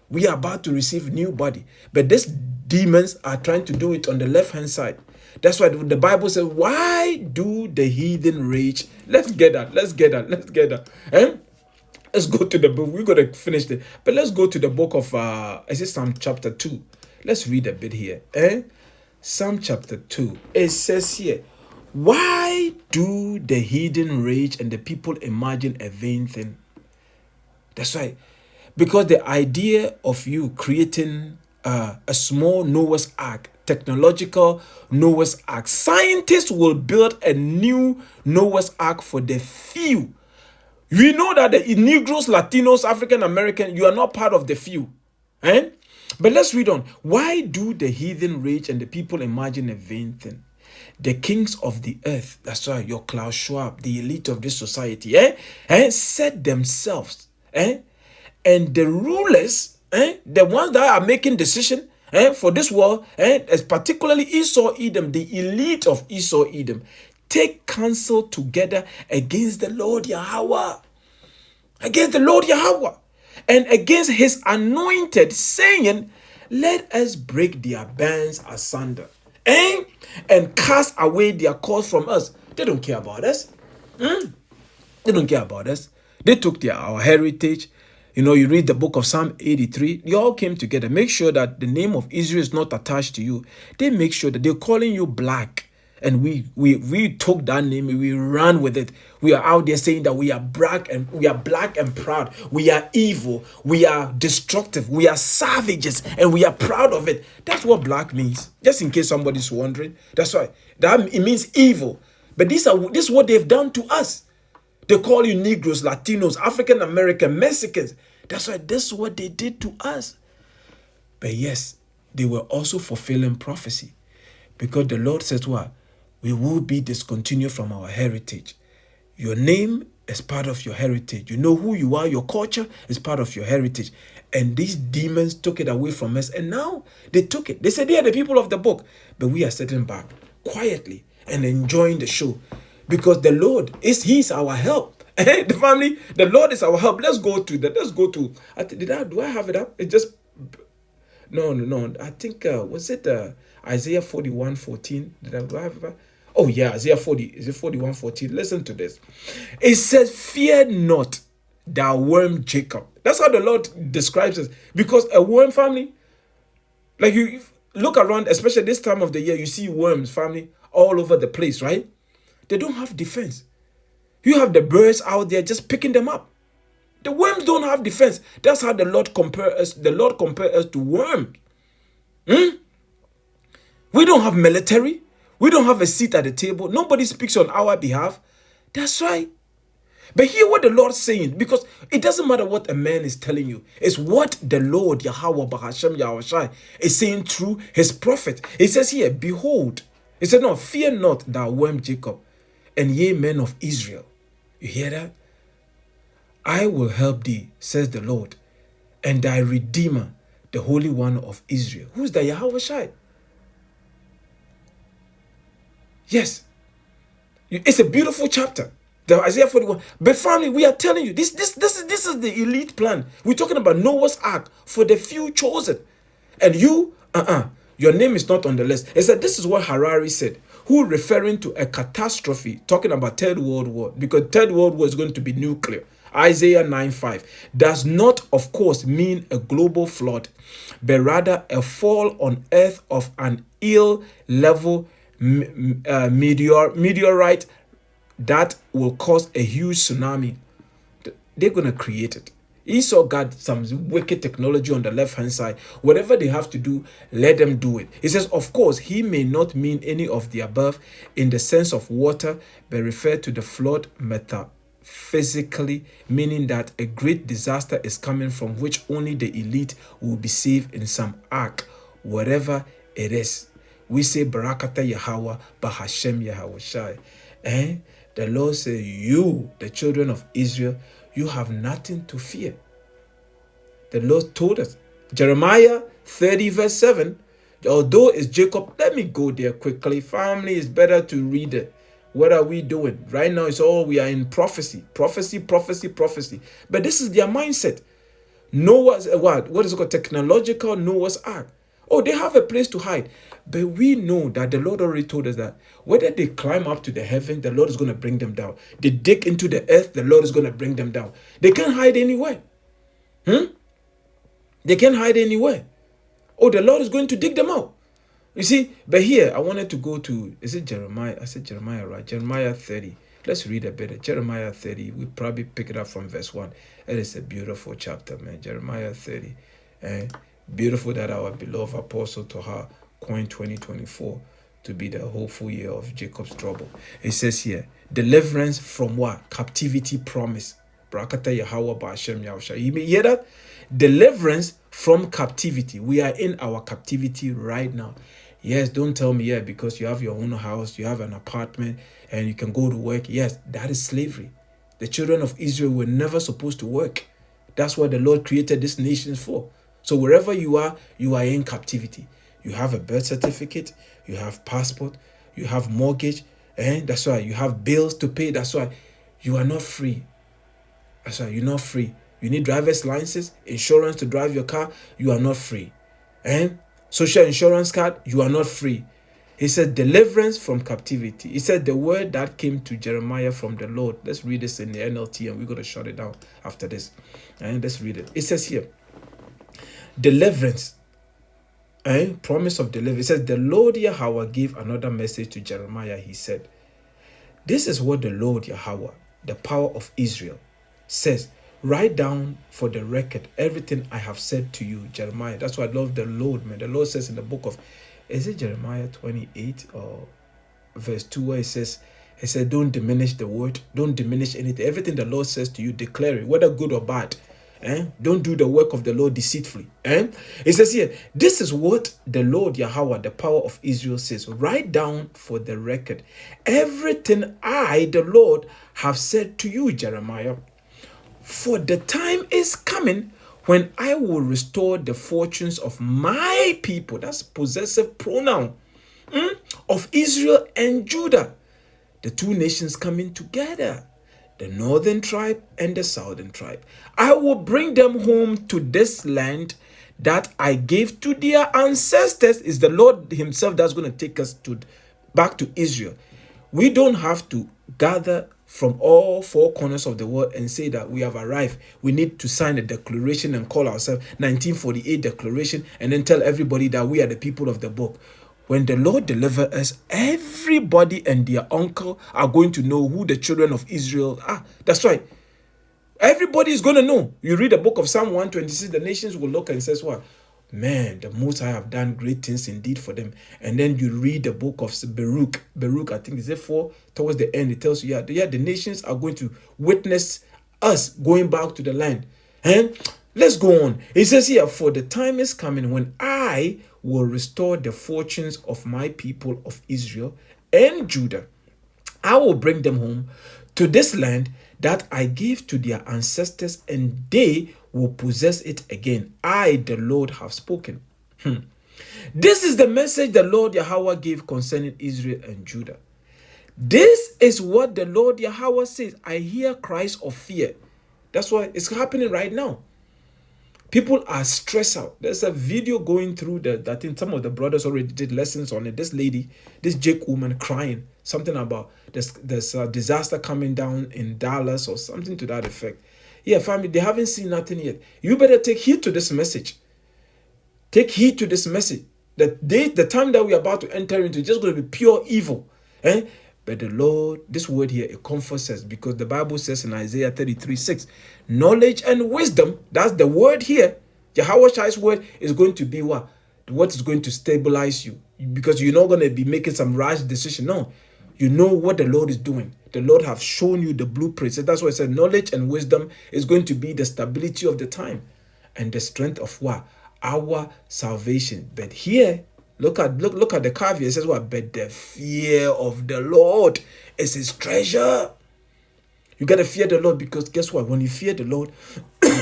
We are about to receive new body, but these demons are trying to do it on the left-hand side. That's why the Bible says, why do the heathen rage? Let's get that. Let's go to the book. We're going to finish it. But let's go to the book of, is it Psalm chapter 2? Let's read a bit here. Psalm chapter 2. It says here, why do the heathen rage and the people imagine a vain thing? That's right. Because the idea of you creating a small Noah's Ark, technological Noah's Ark, scientists will build a new Noah's Ark for the few. We know that the Negroes, Latinos, African American, you are not part of the few. But let's read on. Why do the heathen rage and the people imagine a vain thing? The kings of the earth, that's why your Klaus Schwab, the elite of this society, set themselves, and the rulers, the ones that are making decision for this world, as particularly Esau Edom, the elite of Esau Edom, take counsel together against the Lord Yahawah, and against his anointed, saying, let us break their bands asunder, and cast away their cause from us. They don't care about us. They don't care about us. They took our heritage. You know, you read the book of Psalm 83, they all came together. Make sure that the name of Israel is not attached to you. They make sure that they're calling you black. And we took that name, we ran with it. We are out there saying that we are black and proud. We are evil, we are destructive, we are savages, and we are proud of it. That's what black means. Just in case somebody's wondering. That's right. That it means evil. But this is what they've done to us. They call you Negroes, Latinos, African American, Mexicans. That's why this is what they did to us. But yes, they were also fulfilling prophecy. Because the Lord says what? We will be discontinued from our heritage. Your name is part of your heritage. You know who you are. Your culture is part of your heritage. And these demons took it away from us. And now they took it. They said they are the people of the book. But we are sitting back quietly and enjoying the show. Because the Lord He's our help. The family, the Lord is our help. Let's go to that. Let's go to. Do I have it up? It just. No. I think was it Isaiah 41:14? Do I have it up? Oh yeah, Isaiah 40. Is it 41:14? Listen to this. It says, "Fear not, thou worm Jacob." That's how the Lord describes us. Because a worm, family, like you look around, especially this time of the year, you see worms, family, all over the place, right? They don't have defense. You have the birds out there just picking them up. The worms don't have defense. That's how the Lord compare us. The Lord compare us to worms. We don't have military. We don't have a seat at the table. Nobody speaks on our behalf. That's right. But hear what the Lord's saying, because it doesn't matter what a man is telling you. It's what the Lord, Yahawah, Bahasham, Yahawashi, is saying through his prophet. He says here, behold. He said, no, fear not, thou worm Jacob, and ye men of Israel. You hear that? I will help thee, says the Lord, and thy Redeemer, the Holy One of Israel. Who's the Yahawashi? Yes. It's a beautiful chapter. The Isaiah 41. But family, we are telling you, this is the elite plan. We're talking about Noah's Ark for the few chosen. And you, your name is not on the list. It said, this is what Harari said, who referring to a catastrophe, talking about Third World War, because Third World War is going to be nuclear. Isaiah 9:5 does not, of course, mean a global flood, but rather a fall on earth of an ill level meteorite that will cause a huge tsunami. They're going to create it. Esau got some wicked technology on the left-hand side. Whatever they have to do, let them do it. He says, of course, he may not mean any of the above in the sense of water, but refer to the flood metaphysically, meaning that a great disaster is coming from which only the elite will be saved in some ark, whatever it is. We say, Barakata Yahawah, Bahasham Yahawashi. The Lord says, you, the children of Israel, you have nothing to fear. The Lord told us. Jeremiah 30 verse 7. Although it's Jacob, let me go there quickly. Family, is better to read it. What are we doing? Right now, it's all we are in prophecy. Prophecy. But this is their mindset. Noah's, what is it called? Technological Noah's Ark. Oh, they have a place to hide. But we know that the Lord already told us that whether they climb up to the heaven, the Lord is going to bring them down. They dig into the earth, the Lord is going to bring them down. They can't hide anywhere. They can't hide anywhere. Oh, the Lord is going to dig them out. You see, but here, I wanted to go to, is it Jeremiah? I said Jeremiah, right? Jeremiah 30. Let's read a bit. Jeremiah 30. We'll probably pick it up from verse 1. It is a beautiful chapter, man. Jeremiah 30. Beautiful that our beloved apostle to her coined 2024 to be the hopeful year of Jacob's trouble. It says here, deliverance from what? Captivity promise. Barakata Yahawah Bahasham Yahawashi. You may hear that? Deliverance from captivity. We are in our captivity right now. Yes, don't tell me, because you have your own house, you have an apartment, and you can go to work. Yes, that is slavery. The children of Israel were never supposed to work. That's what the Lord created these nations for. So wherever you are in captivity. You have a birth certificate, you have passport, you have mortgage, and that's why you have bills to pay. That's why you are not free. That's why you're not free. You need driver's license, insurance to drive your car, you are not free. And social insurance card, you are not free. He said deliverance from captivity. He said the word that came to Jeremiah from the Lord. Let's read this in the NLT and we're going to shut it down after this. And let's read it. It says here, deliverance. Promise of deliverance. It says, the Lord Yahawah gave another message to Jeremiah. He said, this is what the Lord Yahawah, the power of Israel, says. Write down for the record everything I have said to you, Jeremiah. That's why I love the Lord, man. The Lord says in the book of, is it Jeremiah 28 or verse 2 where it says, He said, don't diminish the word. Don't diminish anything. Everything the Lord says to you, declare it, whether good or bad. Don't do the work of the Lord deceitfully. It says here, this is what the Lord Yahawah, the power of Israel, says. Write down for the record everything I, the Lord, have said to you, Jeremiah. For the time is coming when I will restore the fortunes of my people. That's possessive pronoun. Of Israel and Judah. The two nations coming together. The northern tribe and the southern tribe. I will bring them home to this land that I gave to their ancestors. Is the Lord himself that's going to take us back to Israel. We don't have to gather from all four corners of the world and say that we have arrived. We need to sign a declaration and call ourselves 1948 declaration and then tell everybody that we are the people of the book. When the Lord delivers us, everybody and their uncle are going to know who the children of Israel are. That's right. Everybody is going to know. You read the book of Psalm 126, the nations will look and says, what? Man, the Most High have done great things indeed for them. And then you read the book of Baruch. Baruch, I think, is it 4? Towards the end, it tells you, the nations are going to witness us going back to the land. And let's go on. It says here, for the time is coming when I will restore the fortunes of my people of Israel and Judah. I will bring them home to this land that I gave to their ancestors, and they will possess it again. I, the Lord, have spoken. This is the message the Lord Yahawah gave concerning Israel and Judah. This is what the Lord Yahawah says. I hear cries of fear. That's why it's happening right now. People are stressed out. There's a video going through that I think some of the brothers already did lessons on it. This lady, this Jake woman crying, something about there's a disaster coming down in Dallas or something to that effect. Yeah, family, they haven't seen nothing yet. You better take heed to this message. Take heed to this message. The time that we're about to enter into is just going to be pure evil. But the Lord, this word here, it comforts us because the Bible says in Isaiah 33:6, knowledge and wisdom, that's the word here. Yahawashi's word is going to be what? What is going to stabilize you, because you're not going to be making some rash decision. No, you know what the Lord is doing. The Lord have shown you the blueprint. So that's why it said knowledge and wisdom is going to be the stability of the time and the strength of what? Our salvation. But here, look at the caveat. It says what? But the fear of the Lord is his treasure. You got to fear the Lord, because guess what? When you fear the Lord,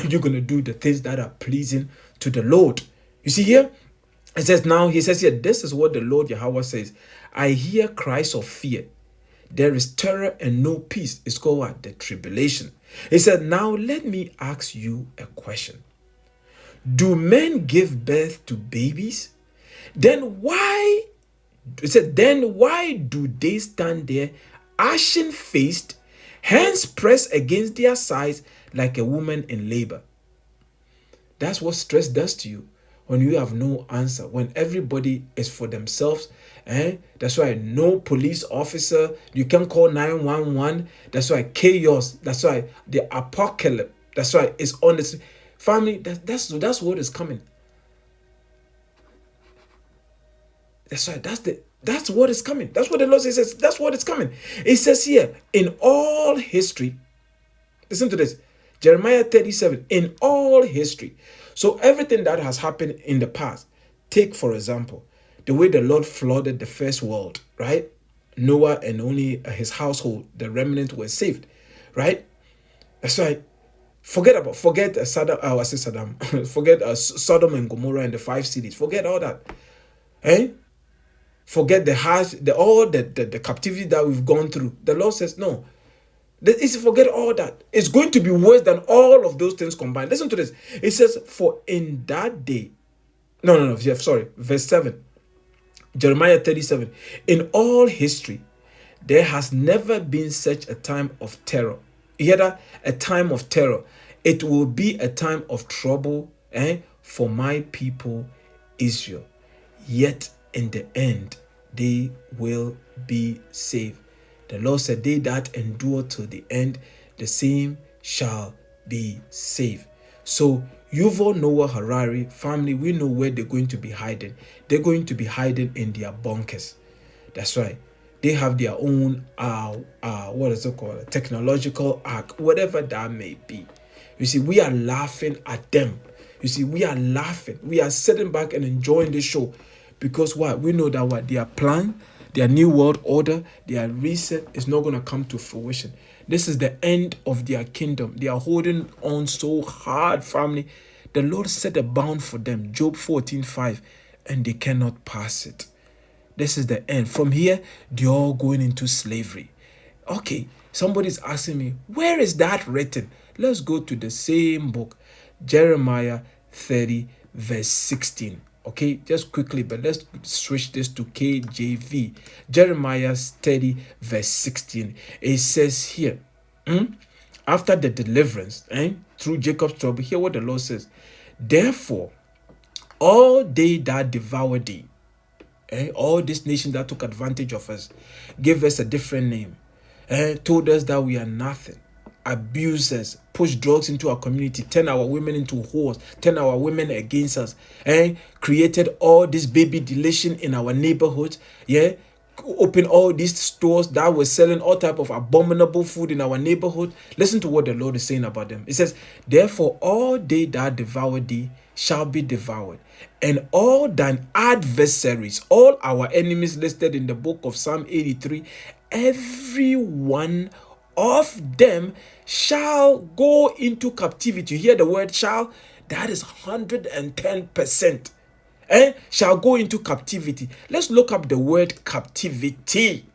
you're going to do the things that are pleasing to the Lord. You see here? It says now, he says here, this is what the Lord Yahawah says. I hear cries of fear. There is terror and no peace. It's called what? The tribulation. He said, now let me ask you a question. Do men give birth to babies? Then why do they stand there ashen-faced, hands pressed against their sides like a woman in labor? That's what stress does to you. When you have no answer, when everybody is for themselves, that's why no police officer, you can call 911. That's why chaos. That's why the apocalypse. That's why it's on this family. That's what is coming. That's right. That's what is coming. That's what the Lord says. That's what is coming. It says here, in all history. Listen to this. Jeremiah 37. In all history. So everything that has happened in the past. Take, for example, the way the Lord flooded the first world, right? Noah and only his household, the remnant, were saved, right? That's right. Forget Sodom. Forget Sodom and Gomorrah and the 5 cities. Forget all that. Forget the captivity that we've gone through. The Lord says, no. Forget all that. It's going to be worse than all of those things combined. Listen to this. It says, for in that day. Verse 7. Jeremiah 37. In all history, there has never been such a time of terror. You hear that? A time of terror. It will be a time of trouble for my people Israel. Yet in the end, they will be saved. The Lord said, they that endure till the end, the same shall be saved. So Yuval Noah Harari family, we know where they're going to be hiding. They're going to be hiding in their bunkers. That's right. They have their own, what is it called? Technological arc, whatever that may be. You see, we are laughing at them. You see, we are laughing. We are sitting back and enjoying the show. Because what? We know that what? Their plan, their new world order, their reset is not going to come to fruition. This is the end of their kingdom. They are holding on so hard, family. The Lord set a bound for them, Job 14:5, and they cannot pass it. This is the end. From here, they're all going into slavery. Okay, somebody's asking me, where is that written? Let's go to the same book, Jeremiah 30, verse 16. Okay, just quickly, but let's switch this to KJV. Jeremiah 30, verse 16. It says here, after the deliverance, through Jacob's trouble, hear what the Lord says. Therefore, all they that devour thee, all these nations that took advantage of us, gave us a different name, told us that we are nothing, abused us, pushed drugs into our community, turned our women into whores, turned our women against us, created all this baby deletion in our neighborhood, open all these stores that were selling all type of abominable food in our neighborhood. Listen to what the Lord is saying about them. It says, therefore all they that devour thee shall be devoured, and all thine adversaries, all our enemies listed in the book of Psalm 83, every one of them shall go into captivity. You hear the word shall? That is 110%. Shall go into captivity. Let's look up the word captivity.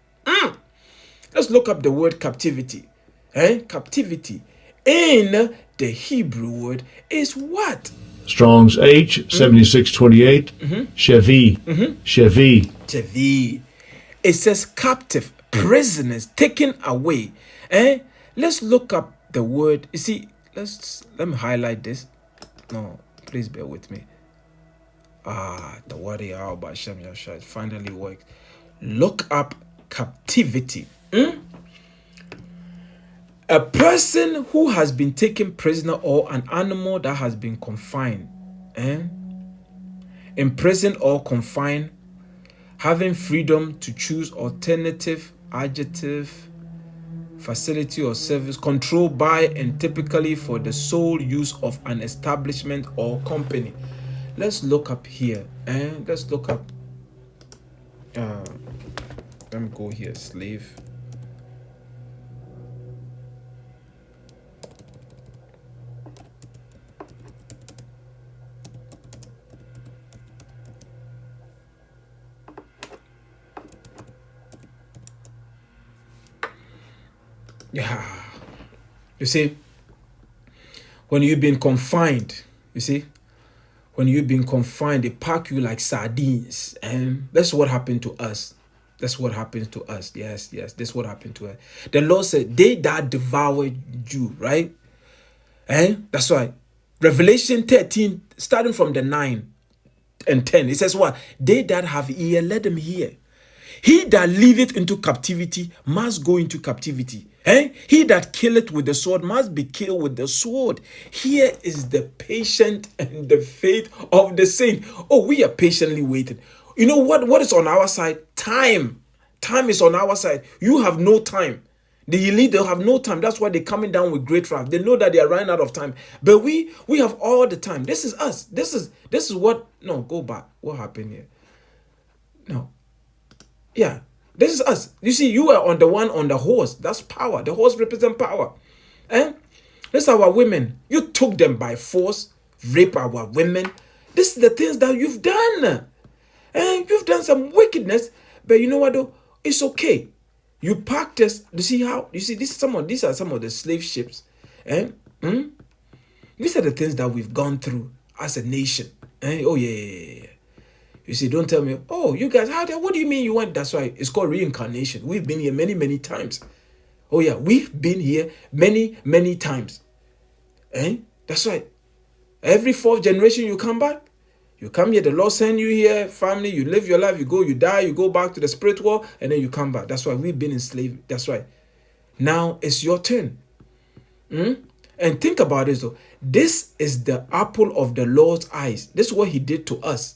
Let's look up the word captivity. Captivity in the Hebrew word is what? Strong's H 7628. Chevi. Chevi. Chevi. It says captive, prisoners, taken away. Let's look up the word. You see, let me highlight this. No, please bear with me. The word Bahasham Yahawashi finally worked. Look up captivity. A person who has been taken prisoner, or an animal that has been confined, imprisoned or confined, having freedom to choose alternative adjective, facility or service, controlled by and typically for the sole use of an establishment or company. Let's look up here, and let's look up. Let me go here. Slave. Yeah. You see, when you've been confined, when you've been confined, they pack you like sardines. And that's what happened to us. That's what happens to us. Yes. That's what happened to us. The Lord said, they that devour you, right? That's why. Revelation 13, starting from the 9 and 10, it says what? They that have ear, let them hear. He that leadeth into captivity must go into captivity. He that killeth with the sword must be killed with the sword. Here is the patience and the faith of the saint. Oh, we are patiently waiting. You know what is on our side? Time. Time is on our side. You have no time. The elite, they have no time. That's why they're coming down with great wrath. They know that they are running out of time. But we have all the time. This is us. This is what. No, go back. What happened here? No. Yeah. This is us. You see, you are on the horse. That's power. The horse represents power. This is our women. You took them by force, rape our women. This is the things that you've done. You've done some wickedness, but you know what though? It's okay. You packed us. You see how? You see, these are some of the slave ships. These are the things that we've gone through as a nation. Oh yeah. You see, don't tell me, oh, you guys, what do you mean you went? That's why it's called reincarnation. We've been here many, many times. Oh yeah, we've been here many, many times. That's right. Every fourth generation you come back. You come here, the Lord send you here, family, you live your life, you go, you die, you go back to the spirit world, and then you come back. That's why we've been enslaved. That's right. Now it's your turn. And think about this though. This is the apple of the Lord's eyes. This is what he did to us.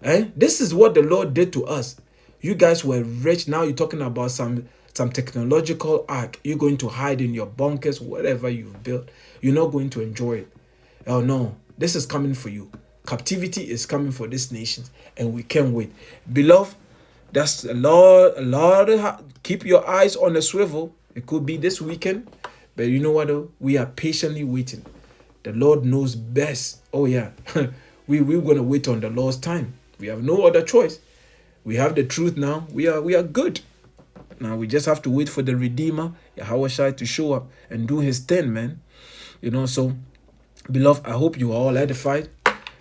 This is what the Lord did to us. You guys were rich. Now you're talking about some technological ark. You're going to hide in your bunkers, whatever you've built. You're not going to enjoy it. Oh no, this is coming for you. Captivity is coming for this nation, and we can't wait. Beloved, that's a lot. Keep your eyes on the swivel. It could be this weekend, but you know what though? We are patiently waiting. The Lord knows best. Oh yeah, we're gonna wait on the Lord's time. We have no other choice. We have the truth now. We are good. Now we just have to wait for the Redeemer, Yahawashi, to show up and do his thing, man. So, beloved, I hope you are all edified.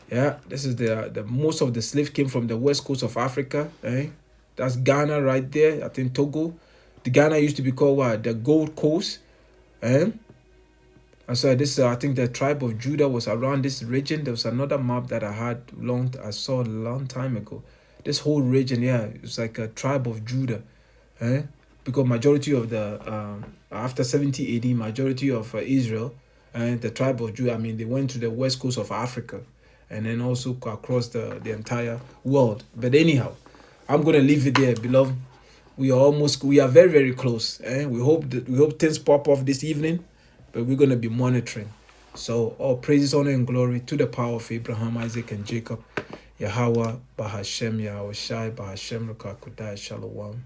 Yeah, this is the most of the slaves came from the west coast of Africa. That's Ghana right there. I think Togo. The Ghana used to be called what? The Gold Coast. I saw this. I think the tribe of Judah was around this region. There was another map that I saw a long time ago. This whole region, yeah, it's like a tribe of Judah. Because majority of the after 70 AD, majority of Israel and the tribe of Judah, they went to the west coast of Africa, and then also across the entire world. But anyhow, I'm gonna leave it there, beloved. We are very, very close. We hope things pop off this evening, but we're gonna be monitoring. So all praises, honor, and glory to the power of Abraham, Isaac, and Jacob. Yahawah, Bahasham, Yahawashi, Bahasham, Rawchaa, Qadash, Shalom.